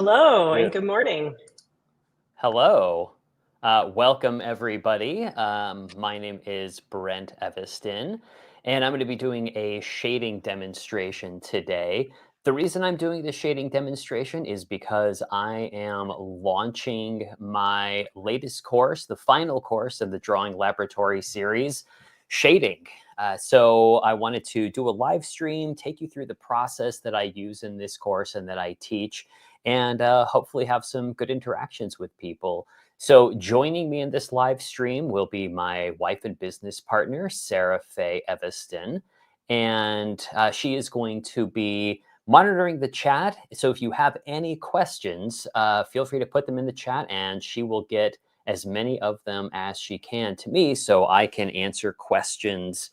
Hello and Good. good morning. Hello. Welcome, everybody. My name is Brent Eviston, and I'm going to be doing a shading demonstration today. The reason I'm doing this shading demonstration is because I am launching my latest course, the final course of the Drawing Laboratory series, Shading. So I wanted to do a live stream, take you through the process that I use in this course and that I teach, and hopefully have some good interactions with people. So joining me in this live stream will be my wife and business partner, Sarah Faye Eviston, and she is going to be monitoring the chat. So if you have any questions, feel free to put them in the chat, and she will get as many of them as she can to me so I can answer questions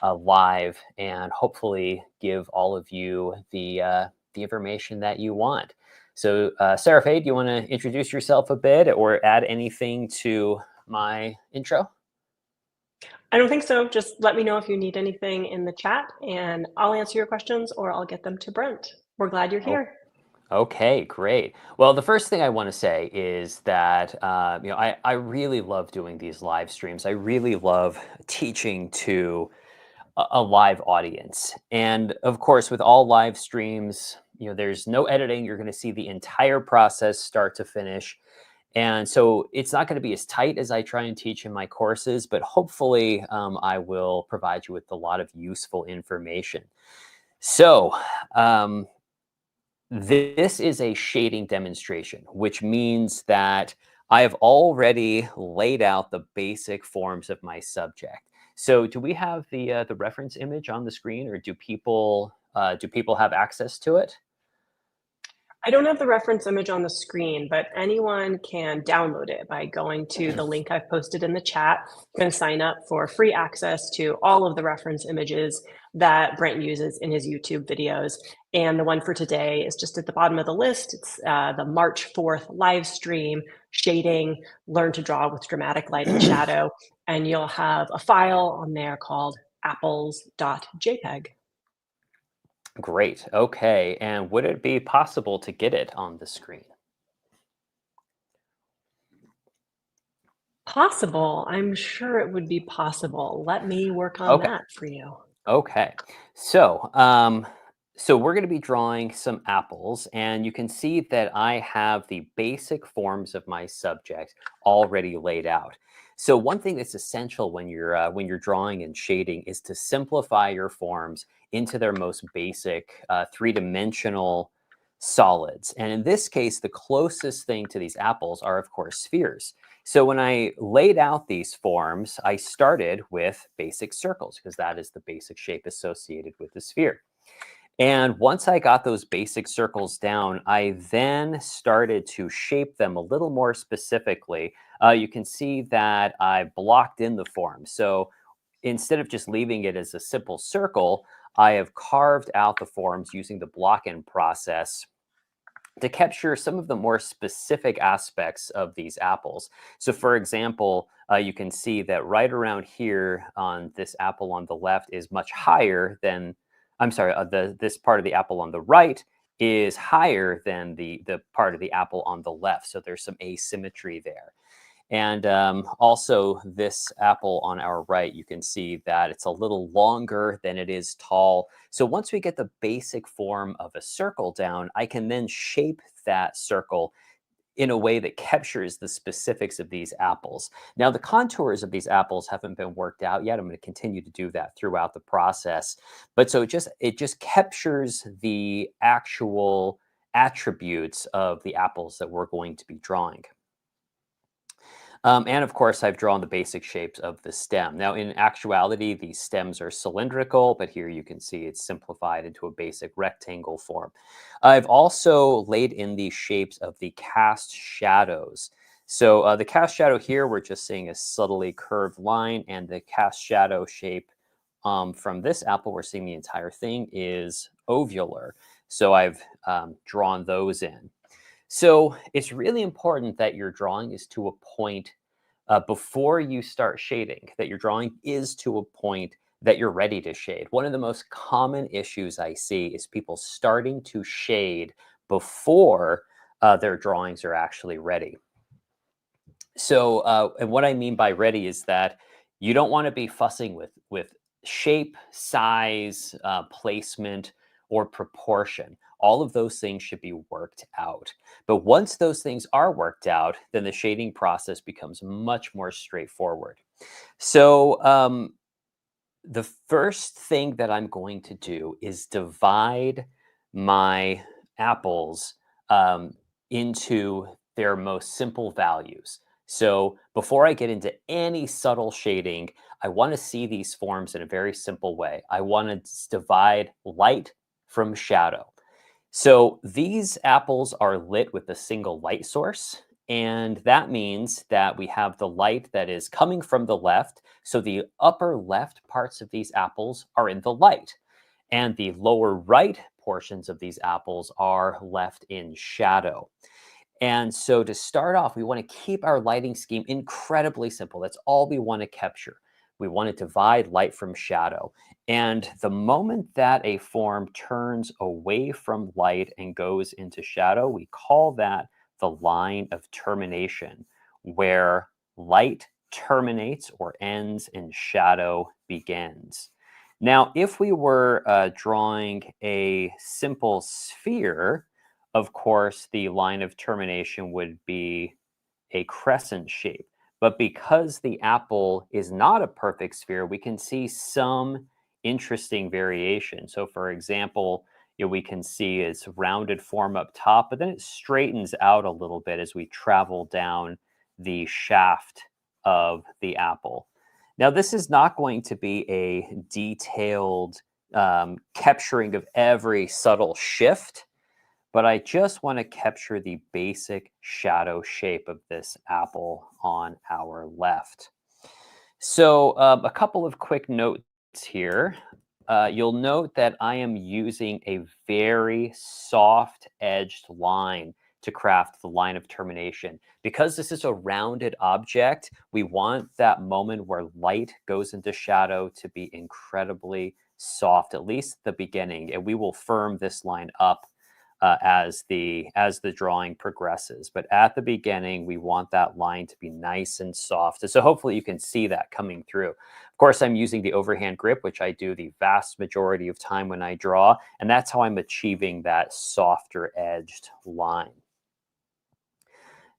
live and hopefully give all of you the information that you want. So, Sarah Faye, do you want to introduce yourself a bit or add anything to my intro? I don't think so. Just let me know if you need anything in the chat and I'll answer your questions or I'll get them to Brent. We're glad you're Oh, here. okay, great. Well, the first thing I want to say is that I really love doing these live streams. I really love teaching to a live audience, and of course, with all live streams, there's no editing. You're going to see the entire process start to finish. And so it's not going to be as tight as I try and teach in my courses, but hopefully I will provide you with a lot of useful information. So this is a shading demonstration, which means that I have already laid out the basic forms of my subject. So do we have the reference image on the screen, or do people have access to it? I don't have the reference image on the screen, but anyone can download it by going to the link I've posted in the chat. You can sign up for free access to all of the reference images that Brent uses in his YouTube videos. And the one for today is just at the bottom of the list. It's the March 4th live stream, Shading, Learn to Draw with Dramatic Light and Shadow. And you'll have a file on there called apples.jpg. Great. Okay. And would it be possible to get it on the screen? Possible. I'm sure it would be possible. Let me work on Okay. that for you. Okay. So we're going to be drawing some apples, and you can see that I have the basic forms of my subject already laid out. So one thing that's essential when you're drawing and shading is to simplify your forms into their most basic three-dimensional solids. And in this case, the closest thing to these apples are, of course, spheres. So when I laid out these forms, I started with basic circles because that is the basic shape associated with the sphere. And once I got those basic circles down, I then started to shape them a little more specifically. You can see that I blocked in the form. So instead of just leaving it as a simple circle, I have carved out the forms using the block-in process to capture some of the more specific aspects of these apples. So for example, you can see that right around here on this apple on the left is much higher than, I'm sorry, this part of the apple on the right is higher than the part of the apple on the left. So there's some asymmetry there. And also this apple on our right, you can see that it's a little longer than it is tall. So once we get the basic form of a circle down, I can then shape that circle in a way that captures the specifics of these apples. Now, the contours of these apples haven't been worked out yet. I'm going to continue to do that throughout the process. But so it just captures the actual attributes of the apples that we're going to be drawing. And of course, I've drawn the basic shapes of the stem. Now, in actuality, these stems are cylindrical, but here you can see it's simplified into a basic rectangle form. I've also laid in the shapes of the cast shadows. So the cast shadow here, we're just seeing a subtly curved line, and the cast shadow shape from this apple, we're seeing the entire thing is ovular. So I've drawn those in. So it's really important that your drawing is to a point before you start shading, that your drawing is to a point that you're ready to shade. One of the most common issues I see is people starting to shade before their drawings are actually ready. So, and what I mean by ready is that you don't want to be fussing with shape, size, placement, or proportion. All of those things should be worked out. But once those things are worked out, then the shading process becomes much more straightforward. So, the first thing that I'm going to do is divide my apples um, into their most simple values. So before I get into any subtle shading, I want to see these forms in a very simple way. I want to divide light from shadow. So these apples are lit with a single light source. And that means that we have the light that is coming from the left. So the upper left parts of these apples are in the light. And the lower right portions of these apples are left in shadow. And so to start off, we want to keep our lighting scheme incredibly simple. That's all we want to capture. We want to divide light from shadow. And the moment that a form turns away from light and goes into shadow, we call that the line of termination, where light terminates or ends and shadow begins. Now, if we were drawing a simple sphere, of course, the line of termination would be a crescent shape. But because the apple is not a perfect sphere, we can see some interesting variation. So, for example, we can see its rounded form up top, but then it straightens out a little bit as we travel down the shaft of the apple. Now, this is not going to be a detailed capturing of every subtle shift, but I just want to capture the basic shadow shape of this apple on our left. So a couple of quick notes here. You'll note that I am using a very soft edged line to craft the line of termination. Because this is a rounded object, we want that moment where light goes into shadow to be incredibly soft, at least at the beginning, and we will firm this line up as the drawing progresses. But at the beginning, we want that line to be nice and soft. And so hopefully you can see that coming through. Of course, I'm using the overhand grip, which I do the vast majority of time when I draw, and that's how I'm achieving that softer edged line.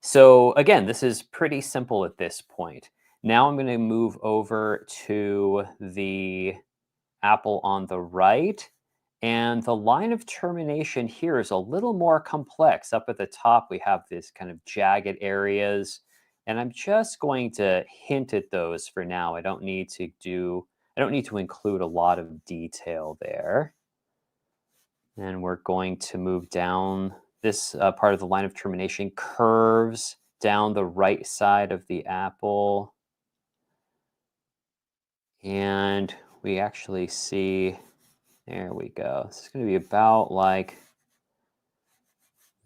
So again, this is pretty simple at this point. Now I'm going to move over to the apple on the right. And the line of termination here is a little more complex. Up at the top, we have this kind of jagged areas. And I'm just going to hint at those for now. I don't need to include a lot of detail there. And we're going to move down this part of the line of termination curves down the right side of the apple. And we actually see, there we go. This is going to be about like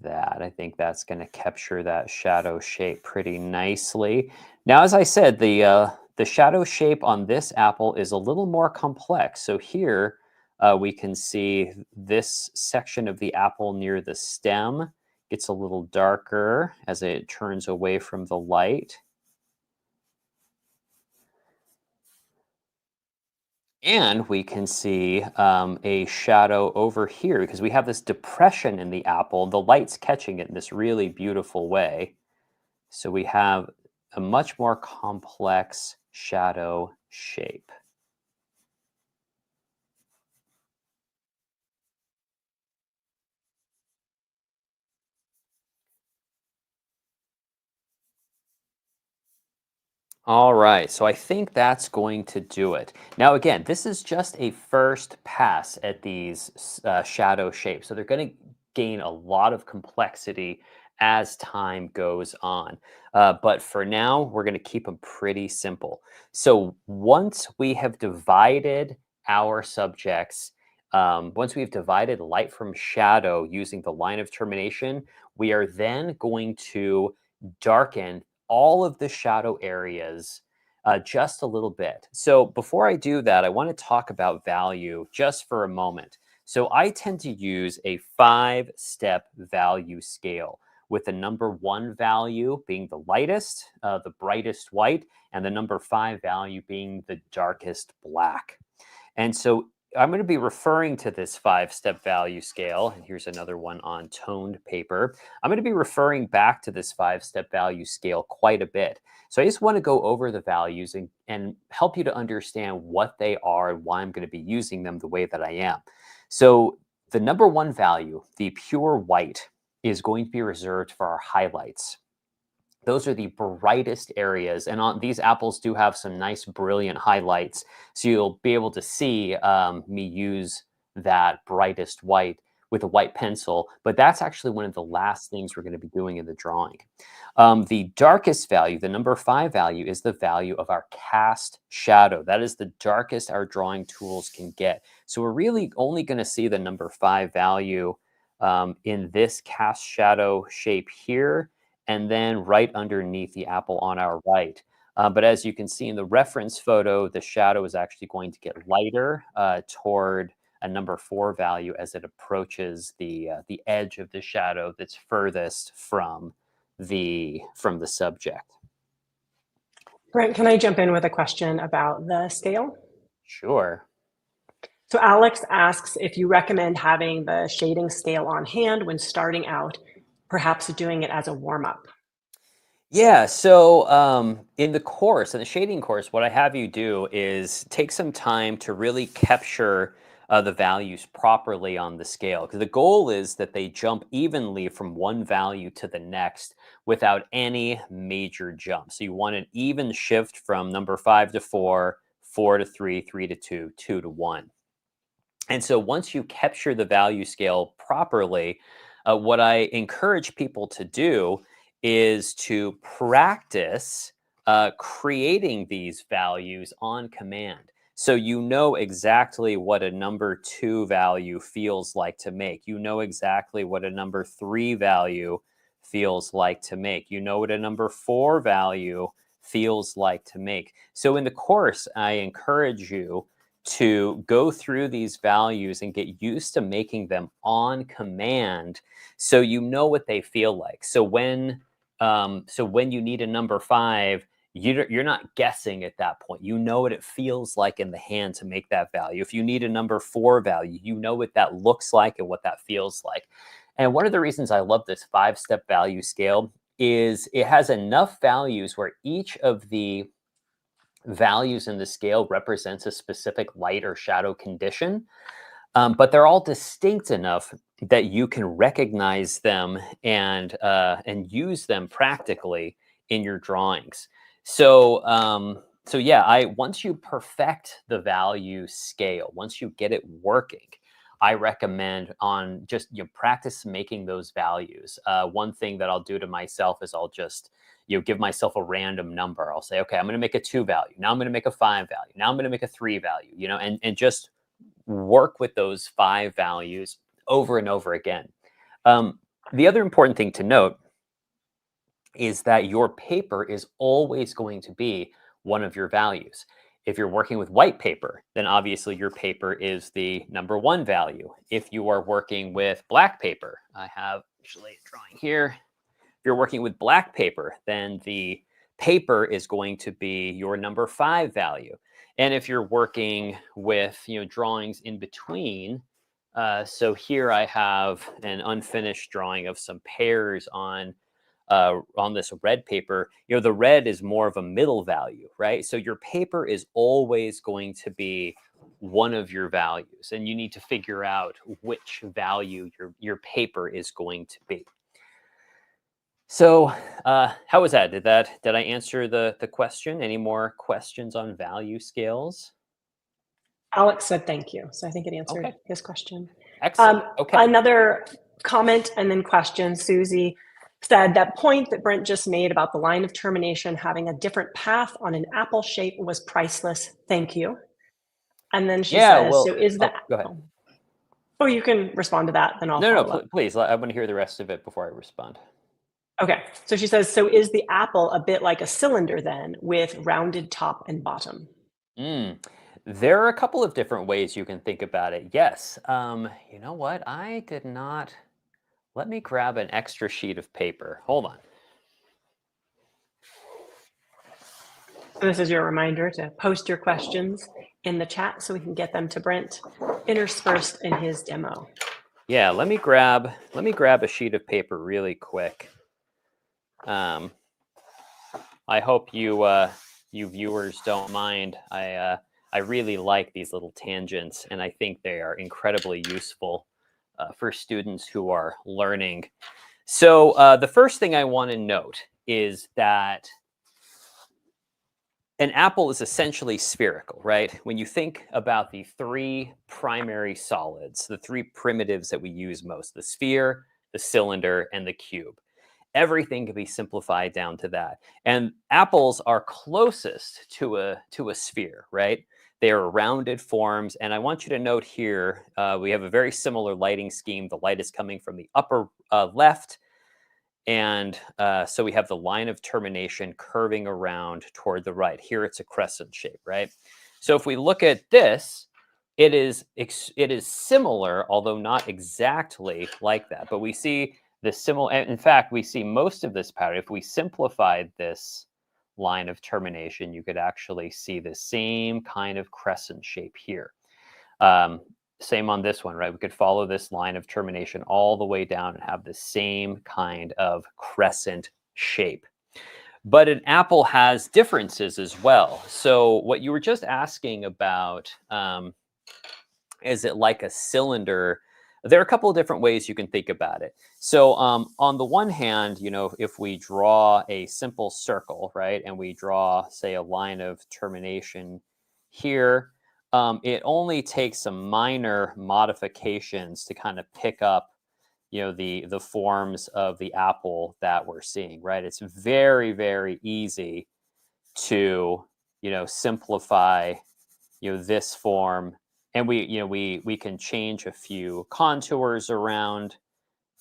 that. I think that's going to capture that shadow shape pretty nicely. Now, as I said, the shadow shape on this apple is a little more complex. So here we can see this section of the apple near the stem gets a little darker as it turns away from the light. And we can see a shadow over here because we have this depression in the apple. The light's catching it in this really beautiful way. So we have a much more complex shadow shape. All right, so I think that's going to do it. Now, again, this is just a first pass at these shadow shapes. So they're going to gain a lot of complexity as time goes on. But for now, we're going to keep them pretty simple. So once we have divided our subjects, once we've divided light from shadow using the line of termination, we are then going to darken all of the shadow areas just a little bit. So before I do that, I want to talk about value just for a moment. So I tend to use a 5-step value scale, with the number 1 value being the lightest, the brightest white, and the number 5 value being the darkest black. And so I'm going to be referring to this 5-step value scale. And here's another one on toned paper. I'm going to be referring back to this 5-step value scale quite a bit. So I just want to go over the values and help you to understand what they are and why I'm going to be using them the way that I am. So the number 1 value, the pure white, is going to be reserved for our highlights. Those are the brightest areas. And on these apples do have some nice, brilliant highlights. So you'll be able to see me use that brightest white with a white pencil. But that's actually one of the last things we're going to be doing in the drawing. The darkest value, the number 5 value, is the value of our cast shadow. That is the darkest our drawing tools can get. So we're really only going to see the number 5 value in this cast shadow shape here, and then right underneath the apple on our right. But as you can see in the reference photo, the shadow is actually going to get lighter toward a number 4 value as it approaches the edge of the shadow that's furthest from the subject. Brent, can I jump in with a question about the scale? Sure. So Alex asks if you recommend having the shading scale on hand when starting out, perhaps doing it as a warm-up. Yeah, so in the shading course, what I have you do is take some time to really capture the values properly on the scale. Because the goal is that they jump evenly from one value to the next without any major jump. So you want an even shift from number 5 to 4, 4 to 3, 3 to 2, 2 to 1. And so once you capture the value scale properly, what I encourage people to do is to practice creating these values on command. So you know exactly what a number 2 value feels like to make. You know exactly what a number 3 value feels like to make. You know what a number 4 value feels like to make. So in the course, I encourage you to go through these values and get used to making them on command so you know what they feel like. So when you need a number 5, you're not guessing at that point. You know what it feels like in the hand to make that value. If you need a number 4 value, you know what that looks like and what that feels like. And one of the reasons I love this 5-step value scale is it has enough values where each of the values in the scale represents a specific light or shadow condition, but they're all distinct enough that you can recognize them and use them practically in your drawings. So yeah, once you perfect the value scale, once you get it working, I recommend on just practice making those values. One thing that I'll do to myself is I'll just give myself a random number. I'll say, okay, I'm going to make a 2 value. Now I'm going to make a 5 value. Now I'm going to make a 3 value. And just work with those 5 values over and over again. The other important thing to note is that your paper is always going to be one of your values. If you're working with white paper, then obviously your paper is the number 1 value. If you are working with black paper, I have actually a drawing here. If you're working with black paper, then the paper is going to be your number 5 value. And if you're working with drawings in between, so here I have an unfinished drawing of some pears on this red paper. The red is more of a middle value, right? So your paper is always going to be one of your values, and you need to figure out which value your paper is going to be. So how was that? Did I answer the question? Any more questions on value scales? Alex said thank you. So I think it answered Okay. his question. Excellent. Okay. Another comment and then question, Susie said that point that Brent just made about the line of termination having a different path on an apple shape was priceless. Thank you. And then she says, so is that... Go ahead. Oh, you can respond to that, then I'll No, follow up. please. I want to hear the rest of it before I respond. Okay, so she says, so is the apple a bit like a cylinder then with rounded top and bottom? There are a couple of different ways you can think about it. Yes. You know what? I did not Let me grab an extra sheet of paper. Hold on. So this is your reminder to post your questions in the chat so we can get them to Brent interspersed in his demo. Yeah, let me grab a sheet of paper really quick. I hope you you viewers don't mind. I really like these little tangents, and I think they are incredibly useful for students who are learning. So the first thing I want to note is that an apple is essentially spherical, right? When you think about the three primary solids, the three primitives that we use most, the sphere, the cylinder, and the cube, everything can be simplified down to that. And apples are closest to a sphere, right? They are rounded forms. And I want you to note here, we have a very similar lighting scheme. The light is coming from the upper left. And so we have the line of termination curving around toward the right. Here it's a crescent shape, right? So if we look at this, it is similar, although not exactly like that. But we see the similar. In fact, we see most of this pattern. If we simplified this line of termination, you could actually see the same kind of crescent shape here. Same on this one, right? We could follow this line of termination all the way down and have the same kind of crescent shape. But an apple has differences as well. So what you were just asking about, is it like a cylinder? There are a couple of different ways you can think about it. So on the one hand, you know, if we draw a simple circle, right, and we draw, say, a line of termination here, it only takes some minor modifications to kind of pick up, you know, the forms of the apple that we're seeing, right? It's very, very easy to, you know, simplify, you know, this form, and we can change a few contours around,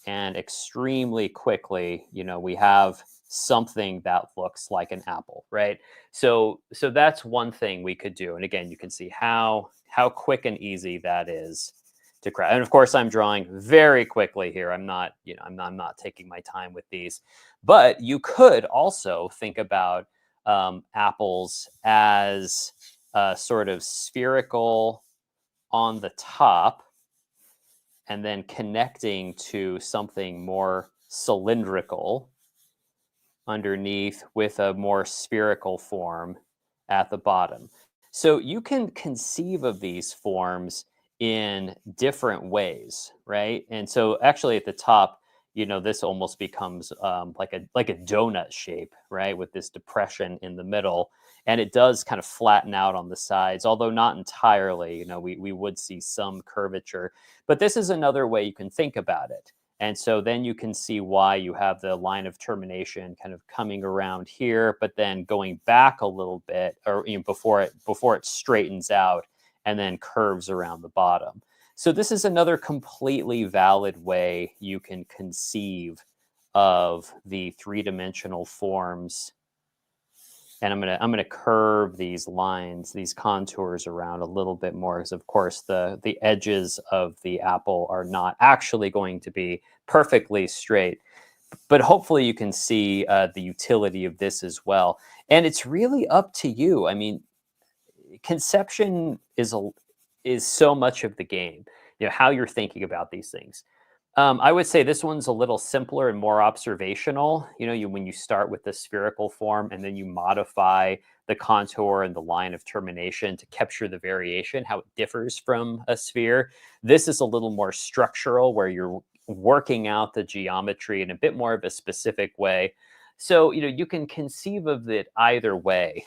and extremely quickly, you know, we have something that looks like an apple, right? So that's one thing we could do. And again, you can see how quick and easy that is to craft. And of course, I'm drawing very quickly here. I'm not, you know, I'm not taking my time with these. But you could also think about apples as sort of spherical on the top, and then connecting to something more cylindrical underneath with a more spherical form at the bottom. So you can conceive of these forms in different ways, right? And so actually at the top, you know, this almost becomes like a donut shape, right, with this depression in the middle, and it does kind of flatten out on the sides, although not entirely. You know, we would see some curvature, but this is another way you can think about it. And so then you can see why you have the line of termination kind of coming around here, but then going back a little bit, or you know, before it straightens out and then curves around the bottom. So this is another completely valid way you can conceive of the three-dimensional forms. And I'm gonna curve these lines, these contours around a little bit more, because of course the edges of the apple are not actually going to be perfectly straight. But hopefully you can see the utility of this as well. And it's really up to you. I mean, conception is so much of the game. You know, how you're thinking about these things. I would say this one's a little simpler and more observational. You know, when you start with the spherical form and then you modify the contour and the line of termination to capture the variation, how it differs from a sphere. This is a little more structural, where you're working out the geometry in a bit more of a specific way. So, you know, you can conceive of it either way.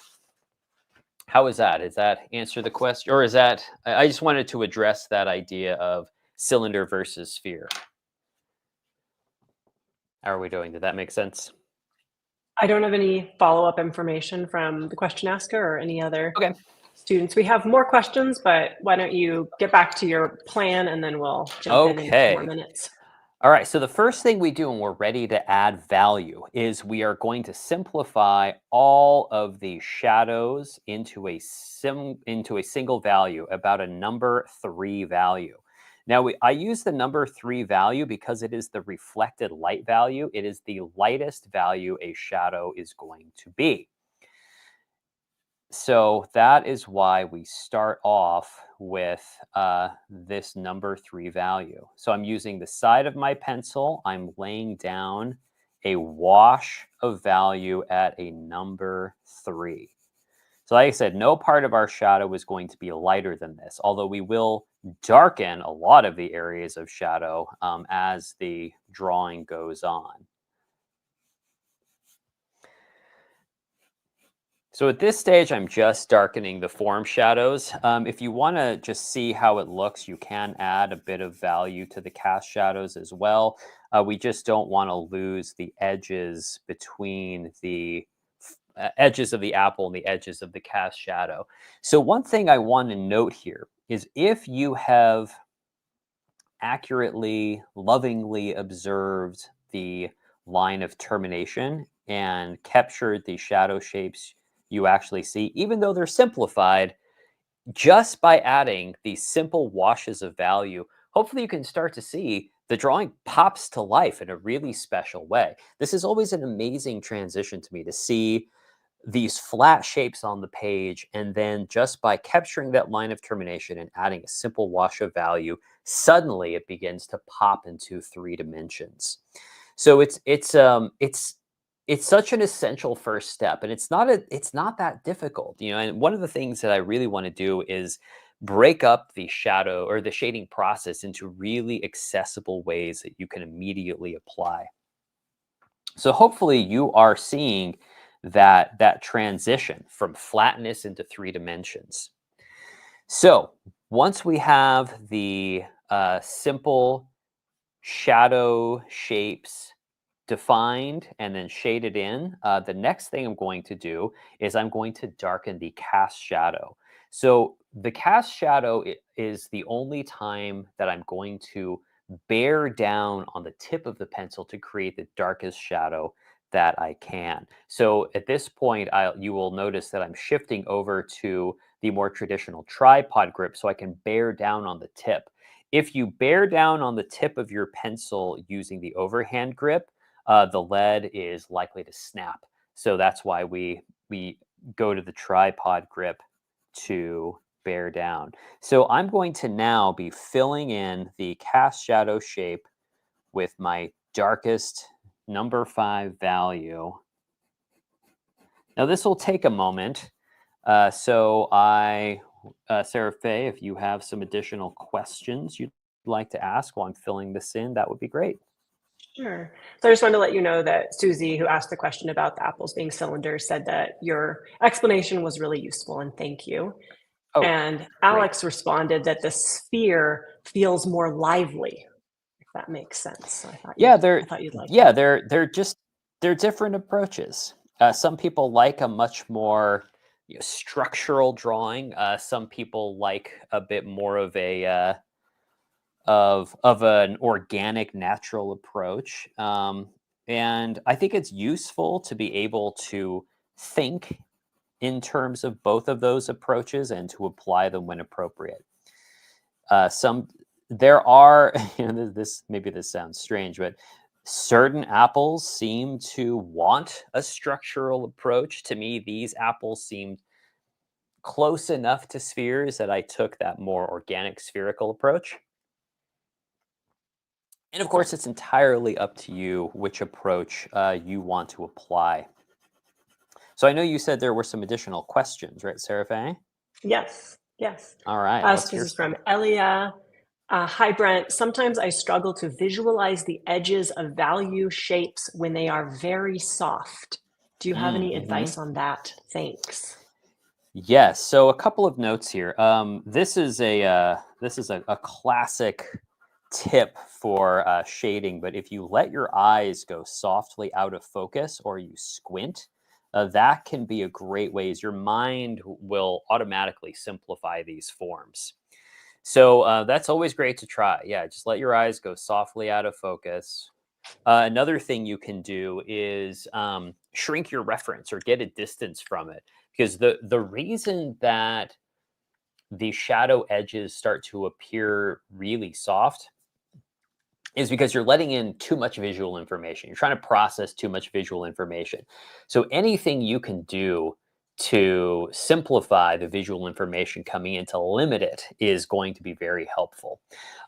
How is that? Does that answer the question? Or is that, I just wanted to address that idea of cylinder versus sphere. How are we doing? Did that make sense? I don't have any follow-up information from the question asker or any other Okay. students. We have more questions, but why don't you get back to your plan and then we'll jump in a few more Okay. minutes. All right. So the first thing we do when we're ready to add value is we are going to simplify all of the shadows into a single value, about a number 3 value. Now, I use the number 3 value because it is the reflected light value. It is the lightest value a shadow is going to be. So that is why we start off with this number 3 value. So I'm using the side of my pencil. I'm laying down a wash of value at a number 3. So like I said, no part of our shadow is going to be lighter than this, although we will darken a lot of the areas of shadow as the drawing goes on. So at this stage, I'm just darkening the form shadows. If you want to just see how it looks, you can add a bit of value to the cast shadows as well. We just don't want to lose the edges between the edges of the apple and the edges of the cast shadow. So one thing I want to note here is if you have accurately, lovingly observed the line of termination and captured the shadow shapes you actually see, even though they're simplified, just by adding these simple washes of value, hopefully you can start to see the drawing pops to life in a really special way. This is always an amazing transition to me to see these flat shapes on the page, and then just by capturing that line of termination and adding a simple wash of value, suddenly it begins to pop into 3 dimensions. So it's such an essential first step, and it's not that difficult, you know. And one of the things that I really want to do is break up the shadow or the shading process into really accessible ways that you can immediately apply. So hopefully you are seeing that transition from flatness into 3 dimensions. So once we have the simple shadow shapes defined and then shaded in, the next thing I'm going to do is I'm going to darken the cast shadow. So the cast shadow is the only time that I'm going to bear down on the tip of the pencil to create the darkest shadow that I can. So at this point, you will notice that I'm shifting over to the more traditional tripod grip so I can bear down on the tip. If you bear down on the tip of your pencil using the overhand grip, the lead is likely to snap. So that's why we go to the tripod grip to bear down. So I'm going to now be filling in the cast shadow shape with my darkest number 5 value. Now this will take a moment. Sarah Faye, if you have some additional questions you'd like to ask while I'm filling this in, that would be great. Sure. So I just wanted to let you know that Susie, who asked the question about the apples being cylinders, said that your explanation was really useful and thank you. Oh, And great. Alex responded that the sphere feels more lively, if that makes sense. So Yeah, I thought you'd like yeah, that. they're different approaches. Some people like a much more structural drawing. Some people like a bit more of a of an organic, natural approach. And I think it's useful to be able to think in terms of both of those approaches and to apply them when appropriate. Some there are maybe this sounds strange, but certain apples seem to want a structural approach. To me, these apples seemed close enough to spheres that I took that more organic spherical approach. And of course, it's entirely up to you which approach you want to apply. So I know you said there were some additional questions, right, Sarah Faye? Yes, yes. All right, So let's this hear is some. from Elia. Hi, Brent. Sometimes I struggle to visualize the edges of value shapes when they are very soft. Do you have any Mm-hmm. advice on that? Thanks. Yes. So a couple of notes here. This is a classic tip for shading, but if you let your eyes go softly out of focus or you squint, that can be a great way as your mind will automatically simplify these forms. So that's always great to try. Yeah, just let your eyes go softly out of focus. Another thing you can do is shrink your reference or get a distance from it, because the reason that the shadow edges start to appear really soft is because you're letting in too much visual information. You're trying to process too much visual information. So anything you can do to simplify the visual information coming in to limit it is going to be very helpful.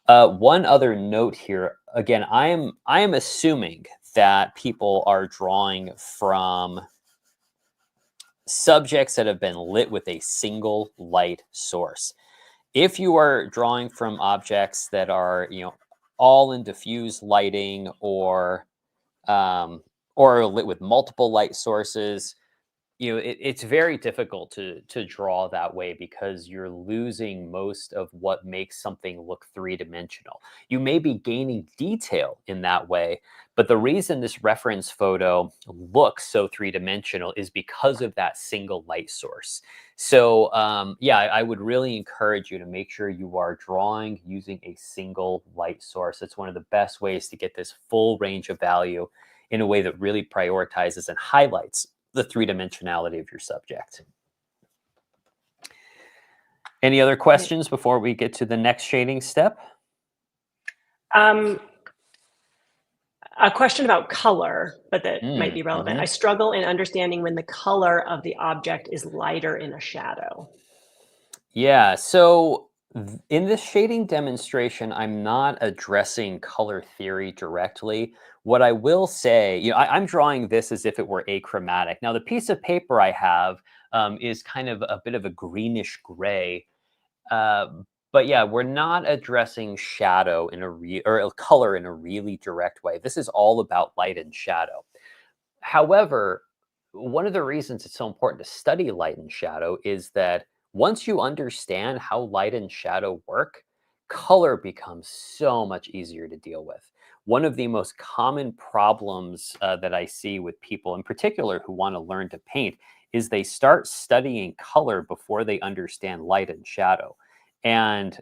One other note here, again, I am assuming that people are drawing from subjects that have been lit with a single light source. If you are drawing from objects that are, all in diffuse lighting or lit with multiple light sources, it's very difficult to draw that way because you're losing most of what makes something look three-dimensional. You may be gaining detail in that way, but the reason this reference photo looks so three-dimensional is because of that single light source. So yeah, I would really encourage you to make sure you are drawing using a single light source. It's one of the best ways to get this full range of value in a way that really prioritizes and highlights the three-dimensionality of your subject. Any other questions before we get to the next shading step? A question about color, but that might be relevant. I struggle in understanding when the color of the object is lighter in a shadow. Yeah, so in this shading demonstration, I'm not addressing color theory directly. What I will say, I'm drawing this as if it were achromatic. Now, the piece of paper I have is kind of a bit of a greenish gray. Uh, but yeah, we're not addressing shadow or color in a really direct way. This is all about light and shadow. However, one of the reasons it's so important to study light and shadow is that once you understand how light and shadow work, color becomes so much easier to deal with. One of the most common problems that I see with people in particular who want to learn to paint is they start studying color before they understand light and shadow. And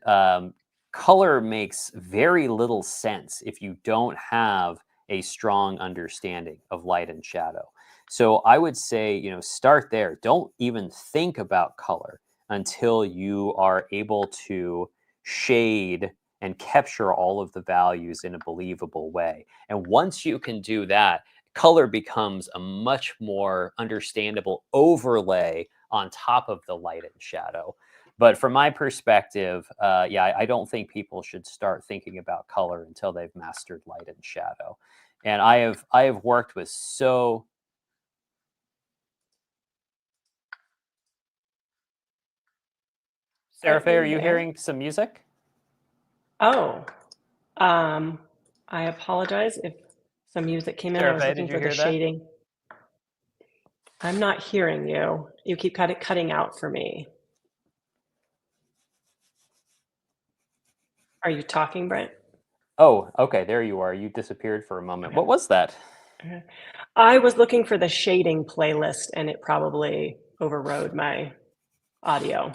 color makes very little sense if you don't have a strong understanding of light and shadow. So I would say, start there. Don't even think about color until you are able to shade and capture all of the values in a believable way. And once you can do that, color becomes a much more understandable overlay on top of the light and shadow. But from my perspective, yeah, I don't think people should start thinking about color until they've mastered light and shadow. And I have worked with so. Seraphe, are you hearing some music? Oh, I apologize if some music came in. I was Seraphe, looking did you for the hear that? shading. I'm not hearing you. You keep cutting out for me. Are you talking, Brent? Oh, okay, there you are. You disappeared for a moment. Okay. What was that? Okay. I was looking for the shading playlist, and it probably overrode my audio.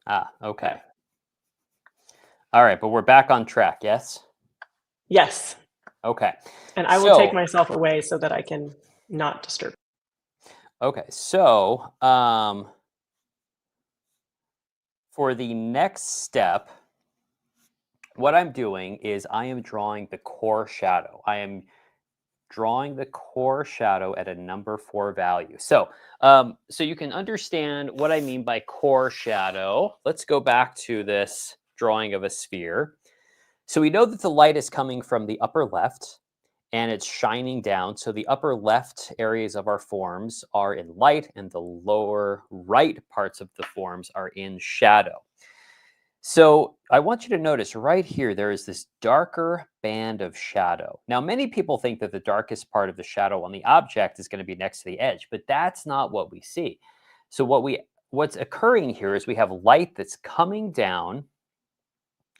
Ah, okay. All right, but we're back on track, yes? Yes. Okay. And I will take myself away so that I can not disturb. Okay, so for the next step, what I'm doing is I am drawing the core shadow. I am drawing the core shadow at a number 4 value. So, so you can understand what I mean by core shadow. Let's go back to this drawing of a sphere. So we know that the light is coming from the upper left and it's shining down. So the upper left areas of our forms are in light and the lower right parts of the forms are in shadow. So I want you to notice right here, there is this darker band of shadow. Now, many people think that the darkest part of the shadow on the object is going to be next to the edge, but that's not what we see. So what's occurring here is we have light that's coming down,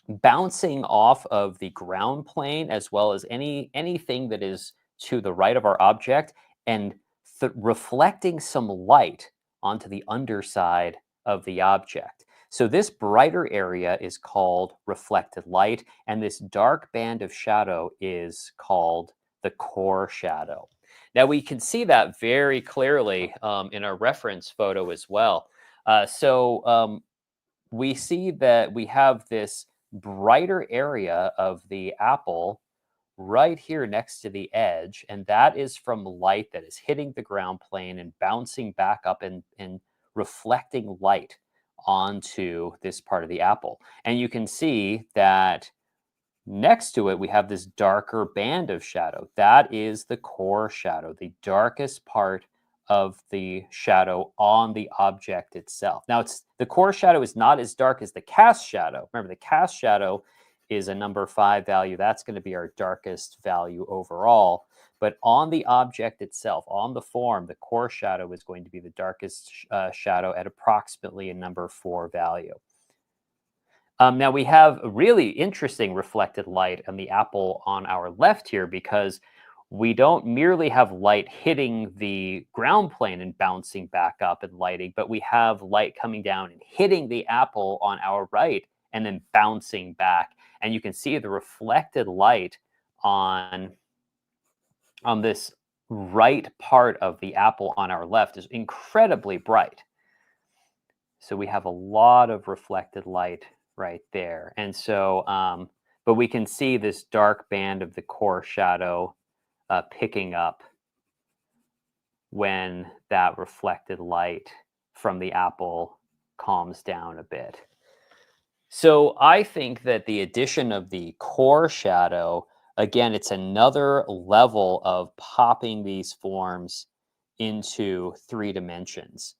bouncing off of the ground plane, as well as anything that is to the right of our object, and reflecting some light onto the underside of the object. So this brighter area is called reflected light, and this dark band of shadow is called the core shadow. Now we can see that very clearly in our reference photo as well. we see that we have this brighter area of the apple right here next to the edge, and that is from light that is hitting the ground plane and bouncing back up and reflecting light onto this part of the apple. And you can see that next to it, we have this darker band of shadow. That is the core shadow, the darkest part of the shadow on the object itself. Now, the core shadow is not as dark as the cast shadow. Remember, the cast shadow is a number 5 value. That's going to be our darkest value overall. But on the object itself, on the form, the core shadow is going to be the darkest shadow at approximately a number 4 value. Now we have a really interesting reflected light on the apple on our left here, because we don't merely have light hitting the ground plane and bouncing back up and lighting, but we have light coming down and hitting the apple on our right and then bouncing back. And you can see the reflected light on this right part of the apple on our left is incredibly bright. So we have a lot of reflected light right there. And so, but we can see this dark band of the core shadow picking up when that reflected light from the apple calms down a bit. So I think that the addition of the core shadow, again, it's another level of popping these forms into 3 dimensions.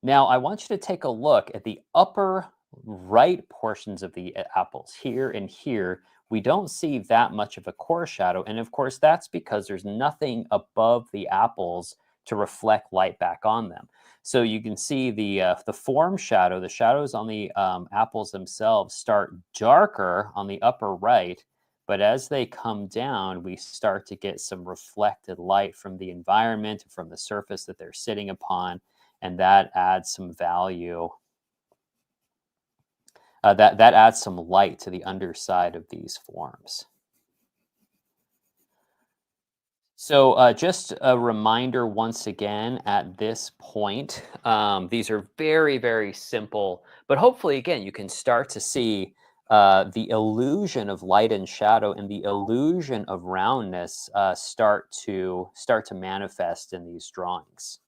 Now, I want you to take a look at the upper right portions of the apples here and here. We don't see that much of a core shadow. And of course, that's because there's nothing above the apples to reflect light back on them. So you can see the form shadow, the shadows on the apples themselves start darker on the upper right. But as they come down, we start to get some reflected light from the environment, from the surface that they're sitting upon. And that adds some value. That adds some light to the underside of these forms. So just a reminder once again at this point, these are very, very simple, but hopefully, again, you can start to see the illusion of light and shadow and the illusion of roundness start to manifest in these drawings.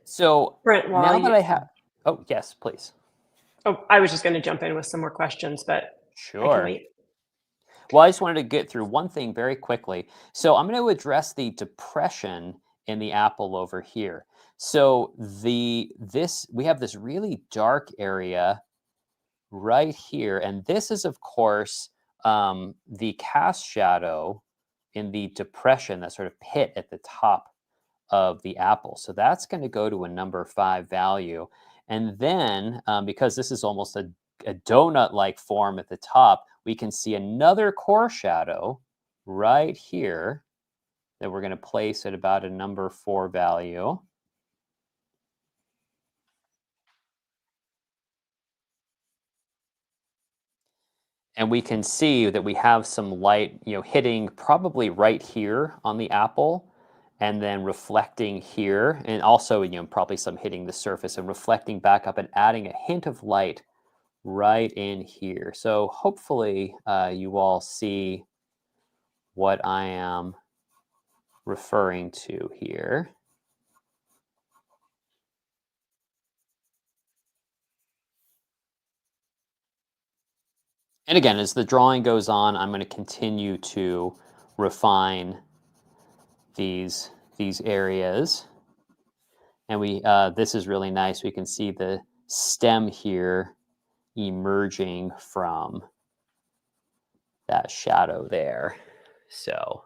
So Brent, now that I have, oh, yes, please. Oh, I was just going to jump in with some more questions, but I can Sure. wait. Well, I just wanted to get through one thing very quickly. So I'm going to address the depression in the apple over here. So we have this really dark area right here, and this is, of course, the cast shadow in the depression, that sort of pit at the top of the apple. So that's going to go to a number 5 value. And then, because this is almost a donut-like form at the top, we can see another core shadow right here that we're going to place at about a number 4 value. And we can see that we have some light, hitting probably right here on the apple, and then reflecting here, and also, probably some hitting the surface and reflecting back up and adding a hint of light right in here. So hopefully you all see what I am referring to here. And again, as the drawing goes on, I'm going to continue to refine these areas. And this is really nice. We can see the stem here emerging from that shadow there. So,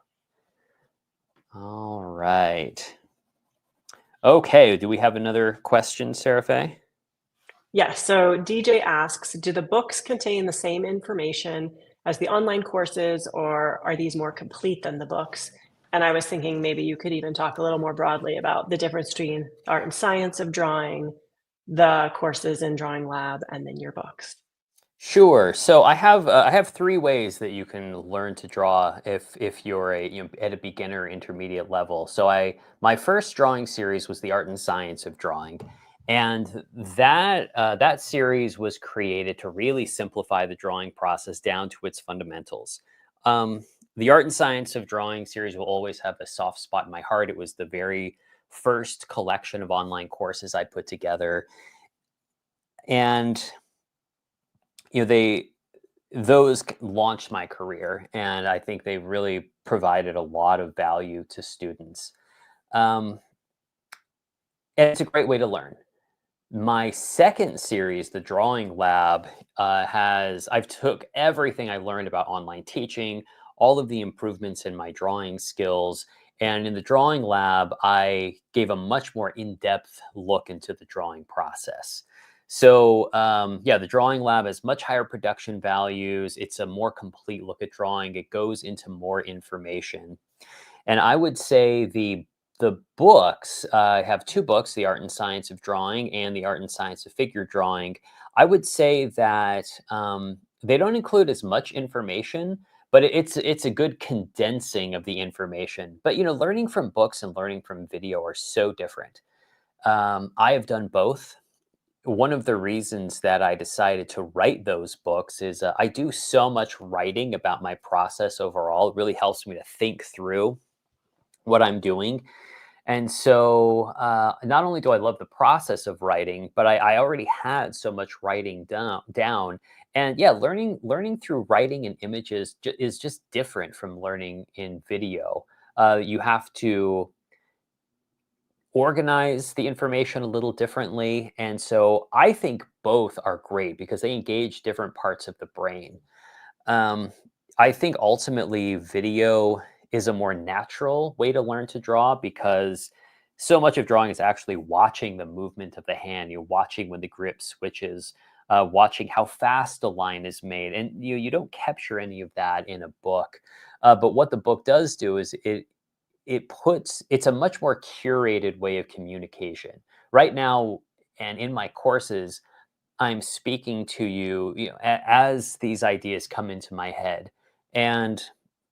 all right. Okay, do we have another question, Seraphe? Yes. So DJ asks, do the books contain the same information as the online courses, or are these more complete than the books? And I was thinking maybe you could even talk a little more broadly about the difference between art and science of drawing, the courses in Drawing Lab, and then your books. Sure. So I have three ways that you can learn to draw if you're at a beginner intermediate level. So I my first drawing series was the art and science of drawing, and that series was created to really simplify the drawing process down to its fundamentals. Um, the art and science of drawing series will always have a soft spot in my heart. It was the very first collection of online courses I put together, and they launched my career, and I think they really provided a lot of value to students. Um, and it's a great way to learn. My second series, the Drawing Lab, I've took everything I learned about online teaching, all of the improvements in my drawing skills, and in the Drawing Lab, I gave a much more in-depth look into the drawing process. So, yeah, the Drawing Lab has much higher production values. It's a more complete look at drawing. It goes into more information. And I would say the books, I have 2 books, The Art and Science of Drawing and The Art and Science of Figure Drawing. I would say that, they don't include as much information, but it's a good condensing of the information. But, learning from books and learning from video are so different. I have done both. One of the reasons that I decided to write those books is, I do so much writing about my process overall. It really helps me to think through what I'm doing. And so, not only do I love the process of writing, but I already had so much writing down. And yeah, learning through writing and images is just different from learning in video. You have to organize the information a little differently, and so I think both are great because they engage different parts of the brain. Um, I think ultimately video is a more natural way to learn to draw because so much of drawing is actually watching the movement of the hand. You're watching when the grip switches, watching how fast a line is made, and you don't capture any of that in a book. But what the book does do is it's a much more curated way of communication. Right now, and in my courses, I'm speaking to you, as these ideas come into my head, and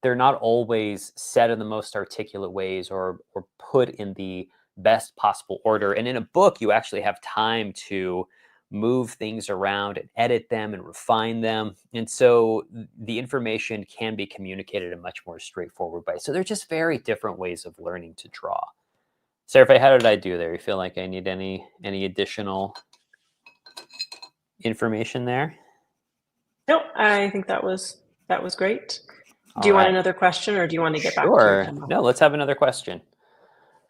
they're not always said in the most articulate ways or put in the best possible order. And in a book, you actually have time to move things around and edit them and refine them. And so the information can be communicated in a much more straightforward way. So they're just very different ways of learning to draw. Sarah, how did I do there? You feel like I need any additional information there? Nope, I think that was great. Do All you want right. another question or do you want to get back to your Sure. demo? No, let's have another question.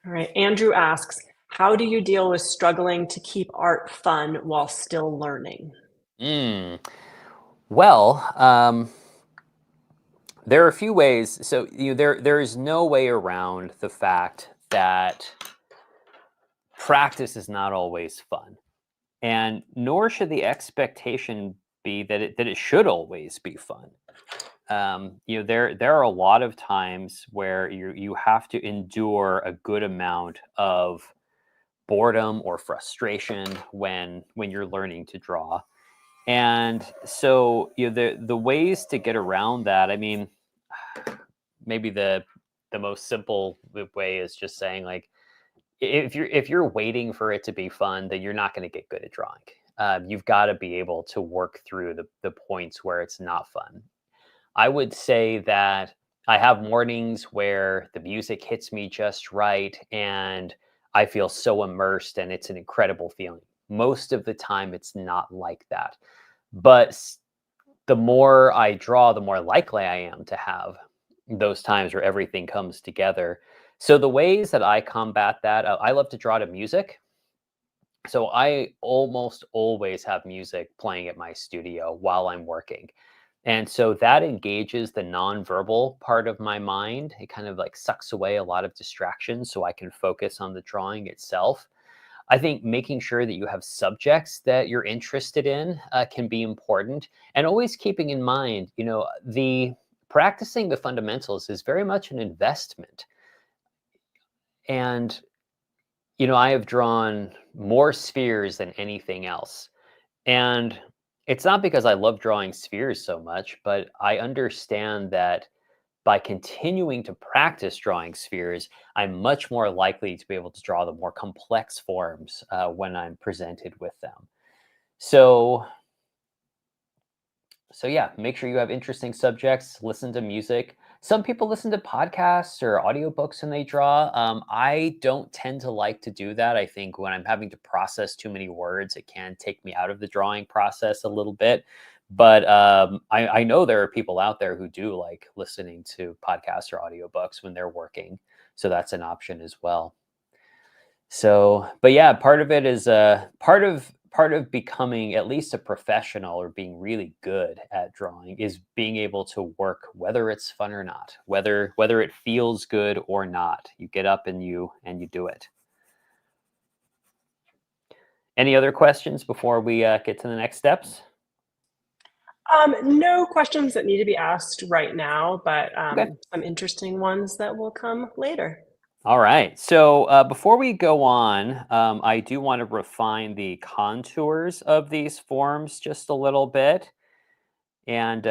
All right. Andrew asks, how do you deal with struggling to keep art fun while still learning? Mm. Well, there are a few ways. So there is no way around the fact that practice is not always fun, and nor should the expectation be that it should always be fun. There are a lot of times where you have to endure a good amount of boredom or frustration when you're learning to draw. And so, the ways to get around that, I mean, maybe the most simple way is just saying, like, if you're waiting for it to be fun, then you're not going to get good at drawing. You've got to be able to work through the points where it's not fun. I would say that I have mornings where the music hits me just right and I feel so immersed, and it's an incredible feeling. Most of the time, it's not like that. But the more I draw, the more likely I am to have those times where everything comes together. So the ways that I combat that, I love to draw to music. So I almost always have music playing at my studio while I'm working. And so that engages the nonverbal part of my mind. It kind of like sucks away a lot of distractions so I can focus on the drawing itself. I think making sure that you have subjects that you're interested in can be important. And always keeping in mind, the practicing the fundamentals is very much an investment. And, I have drawn more spheres than anything else. And It's not because I love drawing spheres so much, but I understand that by continuing to practice drawing spheres, I'm much more likely to be able to draw the more complex forms when I'm presented with them. So, so yeah, make sure you have interesting subjects, listen to music. Some people listen to podcasts or audiobooks when they draw. I don't tend to like to do that. I think when I'm having to process too many words, it can take me out of the drawing process a little bit. But I know there are people out there who do like listening to podcasts or audiobooks when they're working. So that's an option as well. So, but yeah, part of it is part of becoming at least a professional or being really good at drawing is being able to work whether it's fun or not, whether it feels good or not. You get up and you do it. Any other questions before we get to the next steps? No questions that need to be asked right now, but Okay. some interesting ones that will come later. All right. So before we go on, I do want to refine the contours of these forms just a little bit. And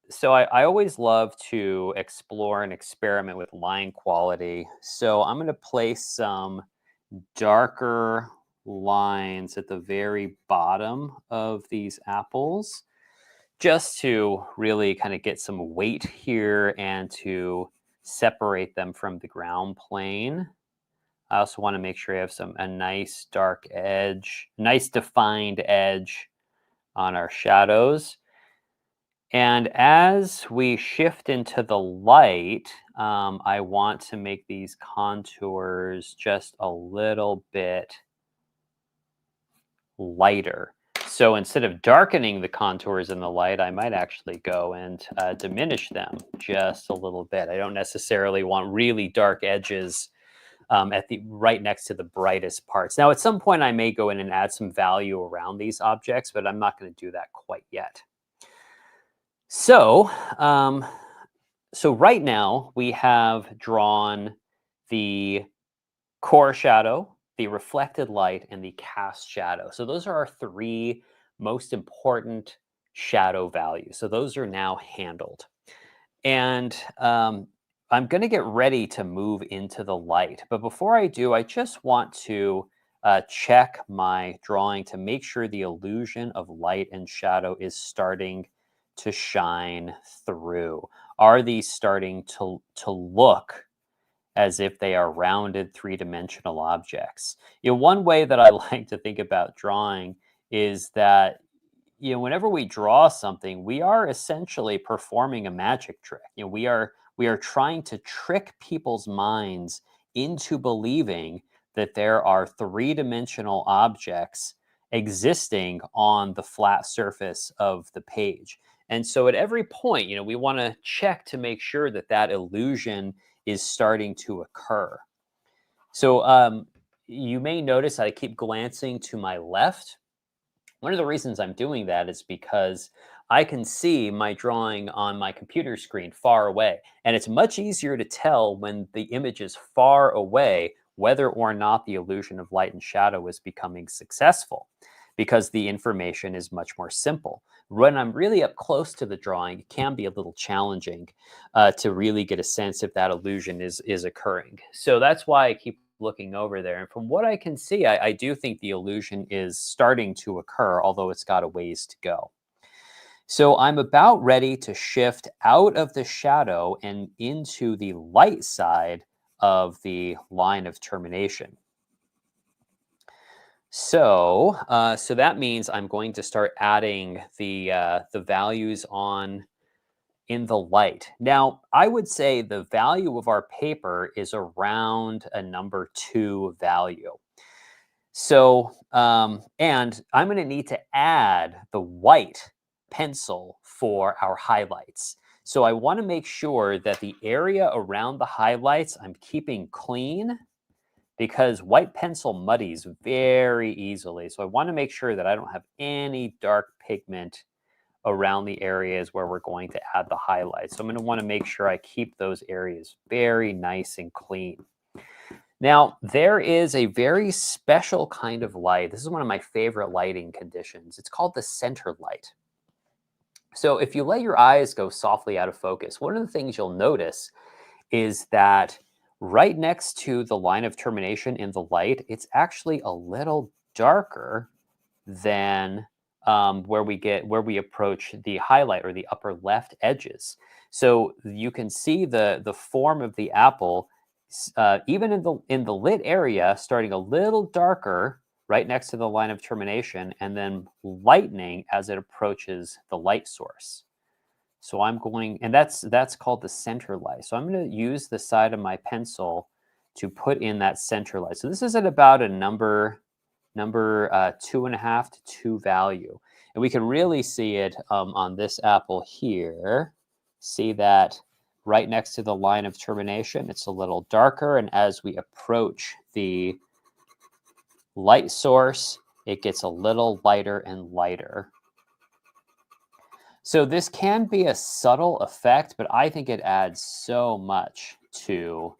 so I always love to explore and experiment with line quality. So I'm going to place some darker lines at the very bottom of these apples just to really kind of get some weight here and to separate them from the ground plane. I also want to make sure I have a nice dark edge, nice defined edge on our shadows. And as we shift into the light, I want to make these contours just a little bit lighter. So instead of darkening the contours in the light, I might actually go and diminish them just a little bit. I don't necessarily want really dark edges at the right next to the brightest parts. Now, at some point, I may go in and add some value around these objects, but I'm not going to do that quite yet. So, so right now we have drawn the core shadow, the reflected light, and the cast shadow. So those are our three most important shadow values. So those are now handled. And I'm going to get ready to move into the light. But before I do, I just want to check my drawing to make sure the illusion of light and shadow is starting to shine through. Are these starting to look as if they are rounded three-dimensional objects? One way that I like to think about drawing is that whenever we draw something, we are essentially performing a magic trick. We are trying to trick people's minds into believing that there are three-dimensional objects existing on the flat surface of the page. And so at every point, we want to check to make sure that that illusion is starting to occur. So you may notice I keep glancing to my left. One of the reasons I'm doing that is because I can see my drawing on my computer screen far away. And it's much easier to tell when the image is far away whether or not the illusion of light and shadow is becoming successful, because the information is much more simple. When I'm really up close to the drawing, it can be a little challenging to really get a sense if that illusion is occurring. So that's why I keep looking over there. And from what I can see, I do think the illusion is starting to occur, although it's got a ways to go. So I'm about ready to shift out of the shadow and into the light side of the line of termination. So that means I'm going to start adding the values on in the light. Now, I would say the value of our paper is around a number 2 value. So, and I'm going to need to add the white pencil for our highlights. So I want to make sure that the area around the highlights I'm keeping clean, because white pencil muddies very easily. So I want to make sure that I don't have any dark pigment around the areas where we're going to add the highlights. So I'm going to want to make sure I keep those areas very nice and clean. Now, there is a very special kind of light. This is one of my favorite lighting conditions. It's called the center light. So if you let your eyes go softly out of focus, one of the things you'll notice is that right next to the line of termination in the light, it's actually a little darker than where we approach the highlight or the upper left edges. So you can see the form of the apple, even in the lit area, starting a little darker right next to the line of termination, and then lightening as it approaches the light source. So I'm going, and that's called the center light. So I'm going to use the side of my pencil to put in that center light. So this is at about a number 2.5 to 2 value. And we can really see it on this apple here. See that right next to the line of termination, it's a little darker. And as we approach the light source, it gets a little lighter and lighter. So this can be a subtle effect, but I think it adds so much to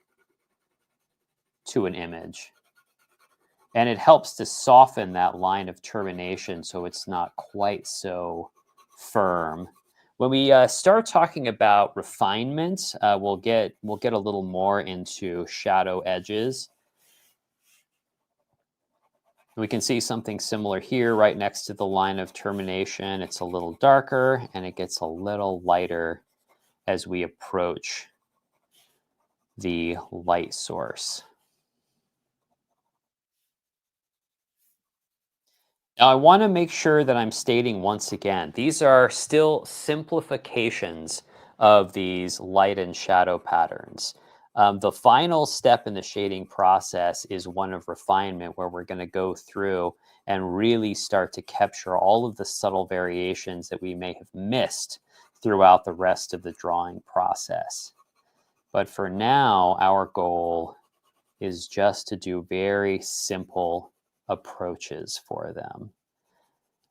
an image. And it helps to soften that line of termination so it's not quite so firm. When we start talking about refinement, we'll get a little more into shadow edges. We can see something similar here right next to the line of termination. It's a little darker and it gets a little lighter as we approach the light source. Now, I want to make sure that I'm stating once again, these are still simplifications of these light and shadow patterns. The final step in the shading process is one of refinement, where we're going to go through and really start to capture all of the subtle variations that we may have missed throughout the rest of the drawing process. But for now, our goal is just to do very simple approaches for them.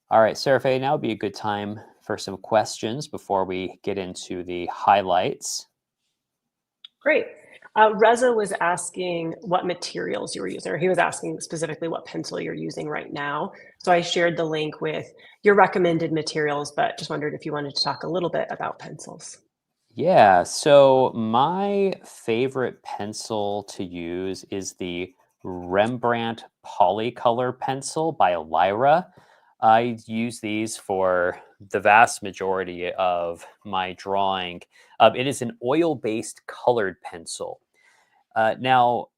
All right, Seraphe, now would be a good time for some questions before we get into the highlights. Great. Reza was asking what materials you were using, or he was asking specifically what pencil you're using right now. So I shared the link with your recommended materials, but just wondered if you wanted to talk a little bit about pencils. Yeah, so my favorite pencil to use is the Rembrandt Polycolor pencil by Lyra. I use these for the vast majority of my drawing. It is an oil-based colored pencil. Now,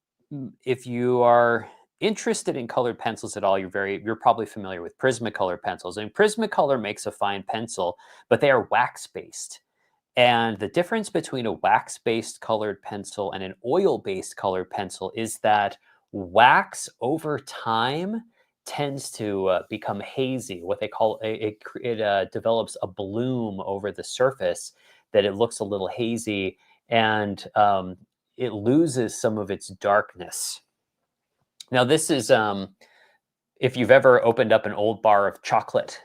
if you are interested in colored pencils at all, you're probably familiar with Prismacolor pencils. And Prismacolor makes a fine pencil, but they are wax-based. And the difference between a wax-based colored pencil and an oil-based colored pencil is that wax over time tends to become hazy. What they call it develops a bloom over the surface that it looks a little hazy, and it loses some of its darkness. Now, this is if you've ever opened up an old bar of chocolate,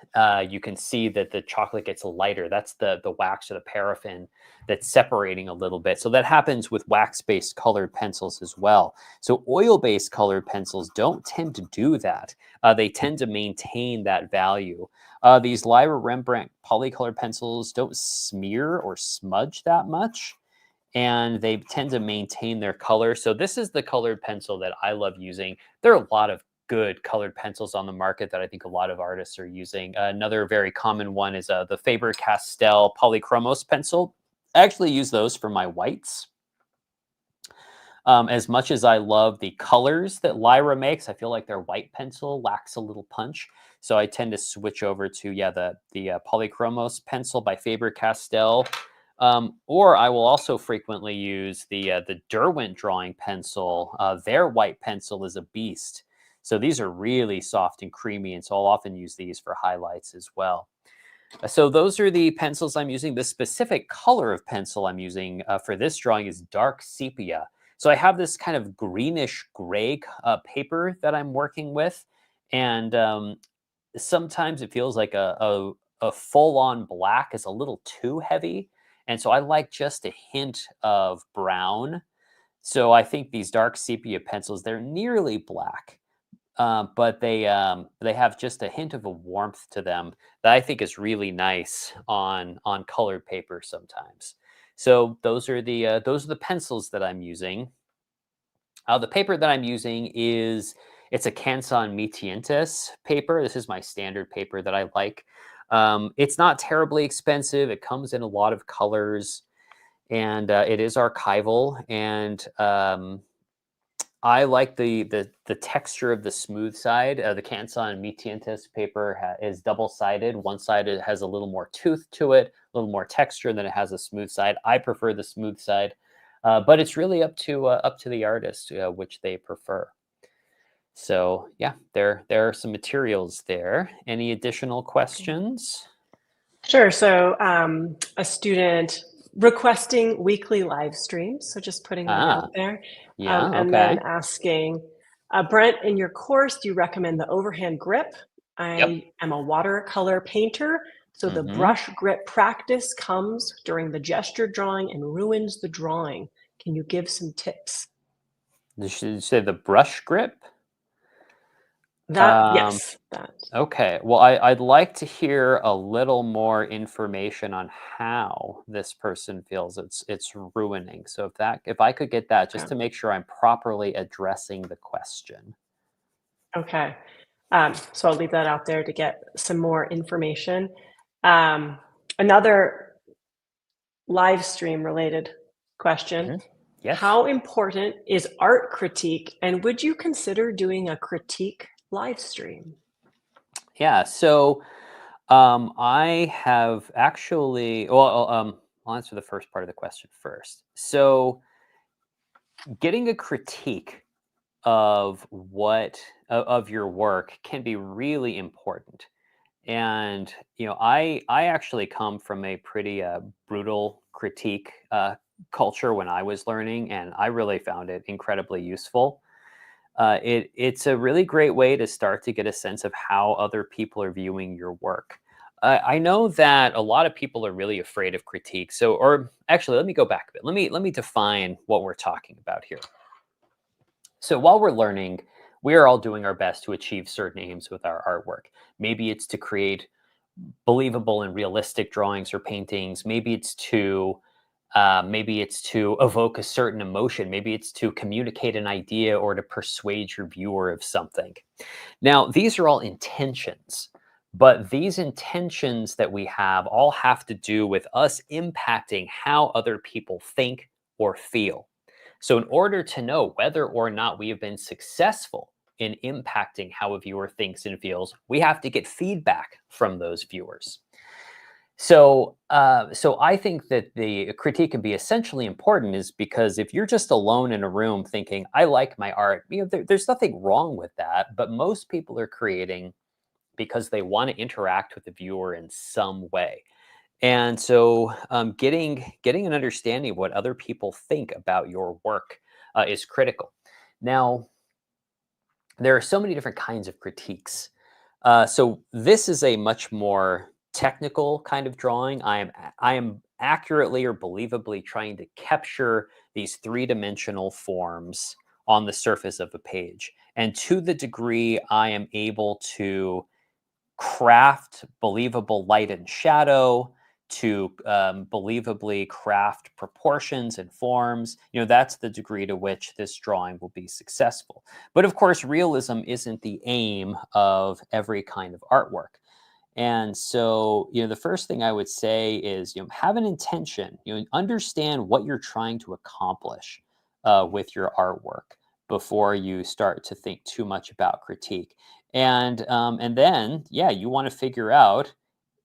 you can see that the chocolate gets lighter. That's the wax or the paraffin that's separating a little bit. So that happens with wax-based colored pencils as well. So oil-based colored pencils don't tend to do that. They tend to maintain that value. These Lyra Rembrandt polycolor pencils don't smear or smudge that much, and they tend to maintain their color. So this is the colored pencil that I love using. There are a lot of good colored pencils on the market that I think a lot of artists are using. Another very common one is the Faber-Castell Polychromos pencil. I actually use those for my whites. As much as I love the colors that Lyra makes, I feel like their white pencil lacks a little punch. So I tend to switch over to, the Polychromos pencil by Faber-Castell. Or I will also frequently use the Derwent drawing pencil. Their white pencil is a beast. So these are really soft and creamy, and so I'll often use these for highlights as well. So those are the pencils I'm using. The specific color of pencil I'm using for this drawing is dark sepia. So I have this kind of greenish gray paper that I'm working with, and sometimes it feels like a full-on black is a little too heavy, and so I like just a hint of brown So I think these dark sepia pencils, they're nearly black, but they have just a hint of a warmth to them that I think is really nice on colored paper sometimes. So those are the pencils that I'm using. The paper that I'm using it's a Canson Mitientes paper. This is my standard paper that I like. It's not terribly expensive. It comes in a lot of colors, and it is archival. And I like the texture of the smooth side. The Canson Mitientes paper is double sided. One side it has a little more tooth to it, a little more texture than it has a smooth side. I prefer the smooth side, but it's really up to the artist which they prefer. So yeah, there are some materials there. Any additional questions? Sure. So a student requesting weekly live streams, so just putting that out Ah, there, yeah, and then okay. asking, Brent, in your course, do you recommend the overhand grip? Yep. I am a watercolor painter, so the Mm-hmm. brush grip practice comes during the gesture drawing and ruins the drawing. Can you give some tips? Did you say the brush grip? That, Um, yes, that. Okay. Well, I'd like to hear a little more information on how this person feels it's ruining. So if I could get that just Okay. to make sure I'm properly addressing the question. Okay. So I'll leave that out there to get some more information. Um, Another live stream related question. Mhm. Yes. How important is art critique, and would you consider doing a critique live stream? Yeah. So I have actually I'll answer the first part of the question first. So getting a critique of of your work can be really important. And I actually come from a pretty brutal critique culture when I was learning, and I really found it incredibly useful. It's a really great way to start to get a sense of how other people are viewing your work. I know that a lot of people are really afraid of critique. So, or actually, let me go back a bit. Let me define what we're talking about here. So while we're learning, we are all doing our best to achieve certain aims with our artwork. Maybe it's to create believable and realistic drawings or paintings. Maybe it's to evoke a certain emotion. Maybe it's to communicate an idea or to persuade your viewer of something. Now, these are all intentions, but these intentions that we have all have to do with us impacting how other people think or feel. So, in order to know whether or not we have been successful in impacting how a viewer thinks and feels, we have to get feedback from those viewers. So I think that the critique can be essentially important, is because if you're just alone in a room thinking, "I like my art," there's nothing wrong with that. But most people are creating because they want to interact with the viewer in some way. And so, getting an understanding of what other people think about your work is critical. Now, there are so many different kinds of critiques. So this is a much more technical kind of drawing. I am accurately or believably trying to capture these three-dimensional forms on the surface of a page. And to the degree I am able to craft believable light and shadow, to believably craft proportions and forms, that's the degree to which this drawing will be successful. But of course, realism isn't the aim of every kind of artwork. And so, the first thing I would say is, have an intention, understand what you're trying to accomplish with your artwork before you start to think too much about critique. And then, yeah, you want to figure out,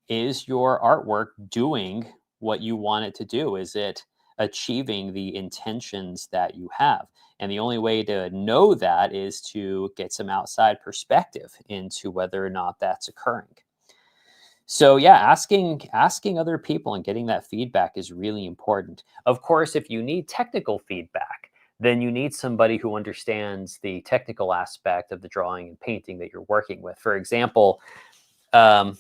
is your artwork doing what you want it to do? Is it achieving the intentions that you have? And the only way to know that is to get some outside perspective into whether or not that's occurring. So yeah, asking other people and getting that feedback is really important. Of course, if you need technical feedback, then you need somebody who understands the technical aspect of the drawing and painting that you're working with. For example, um,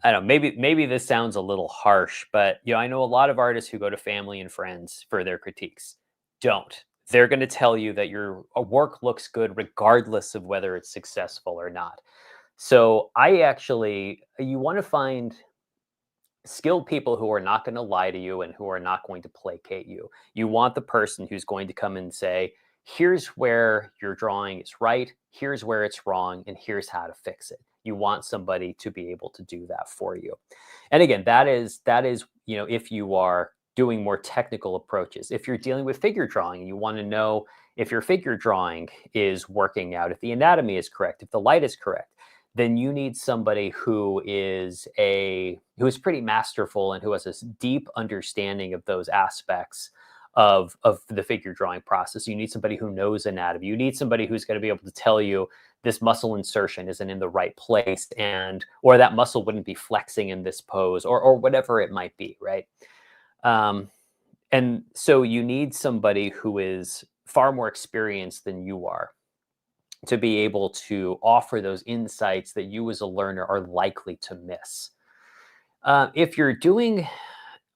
I don't know, maybe this sounds a little harsh, but I know a lot of artists who go to family and friends for their critiques. don't. They're going to tell you that your work looks good regardless of whether it's successful or not. So you want to find skilled people who are not going to lie to you and who are not going to placate you. You want the person who's going to come and say, here's where your drawing is right, here's where it's wrong, and here's how to fix it. You want somebody to be able to do that for you. And again, that is, if you are doing more technical approaches. If you're dealing with figure drawing and you want to know if your figure drawing is working out, if the anatomy is correct, if the light is correct, then you need somebody who is pretty masterful and who has a deep understanding of those aspects of the figure drawing process. You need somebody who knows anatomy. You need somebody who's going to be able to tell you this muscle insertion isn't in the right place, or that muscle wouldn't be flexing in this pose, or whatever it might be, right? And so you need somebody who is far more experienced than you are to be able to offer those insights that you as a learner are likely to miss. If you're doing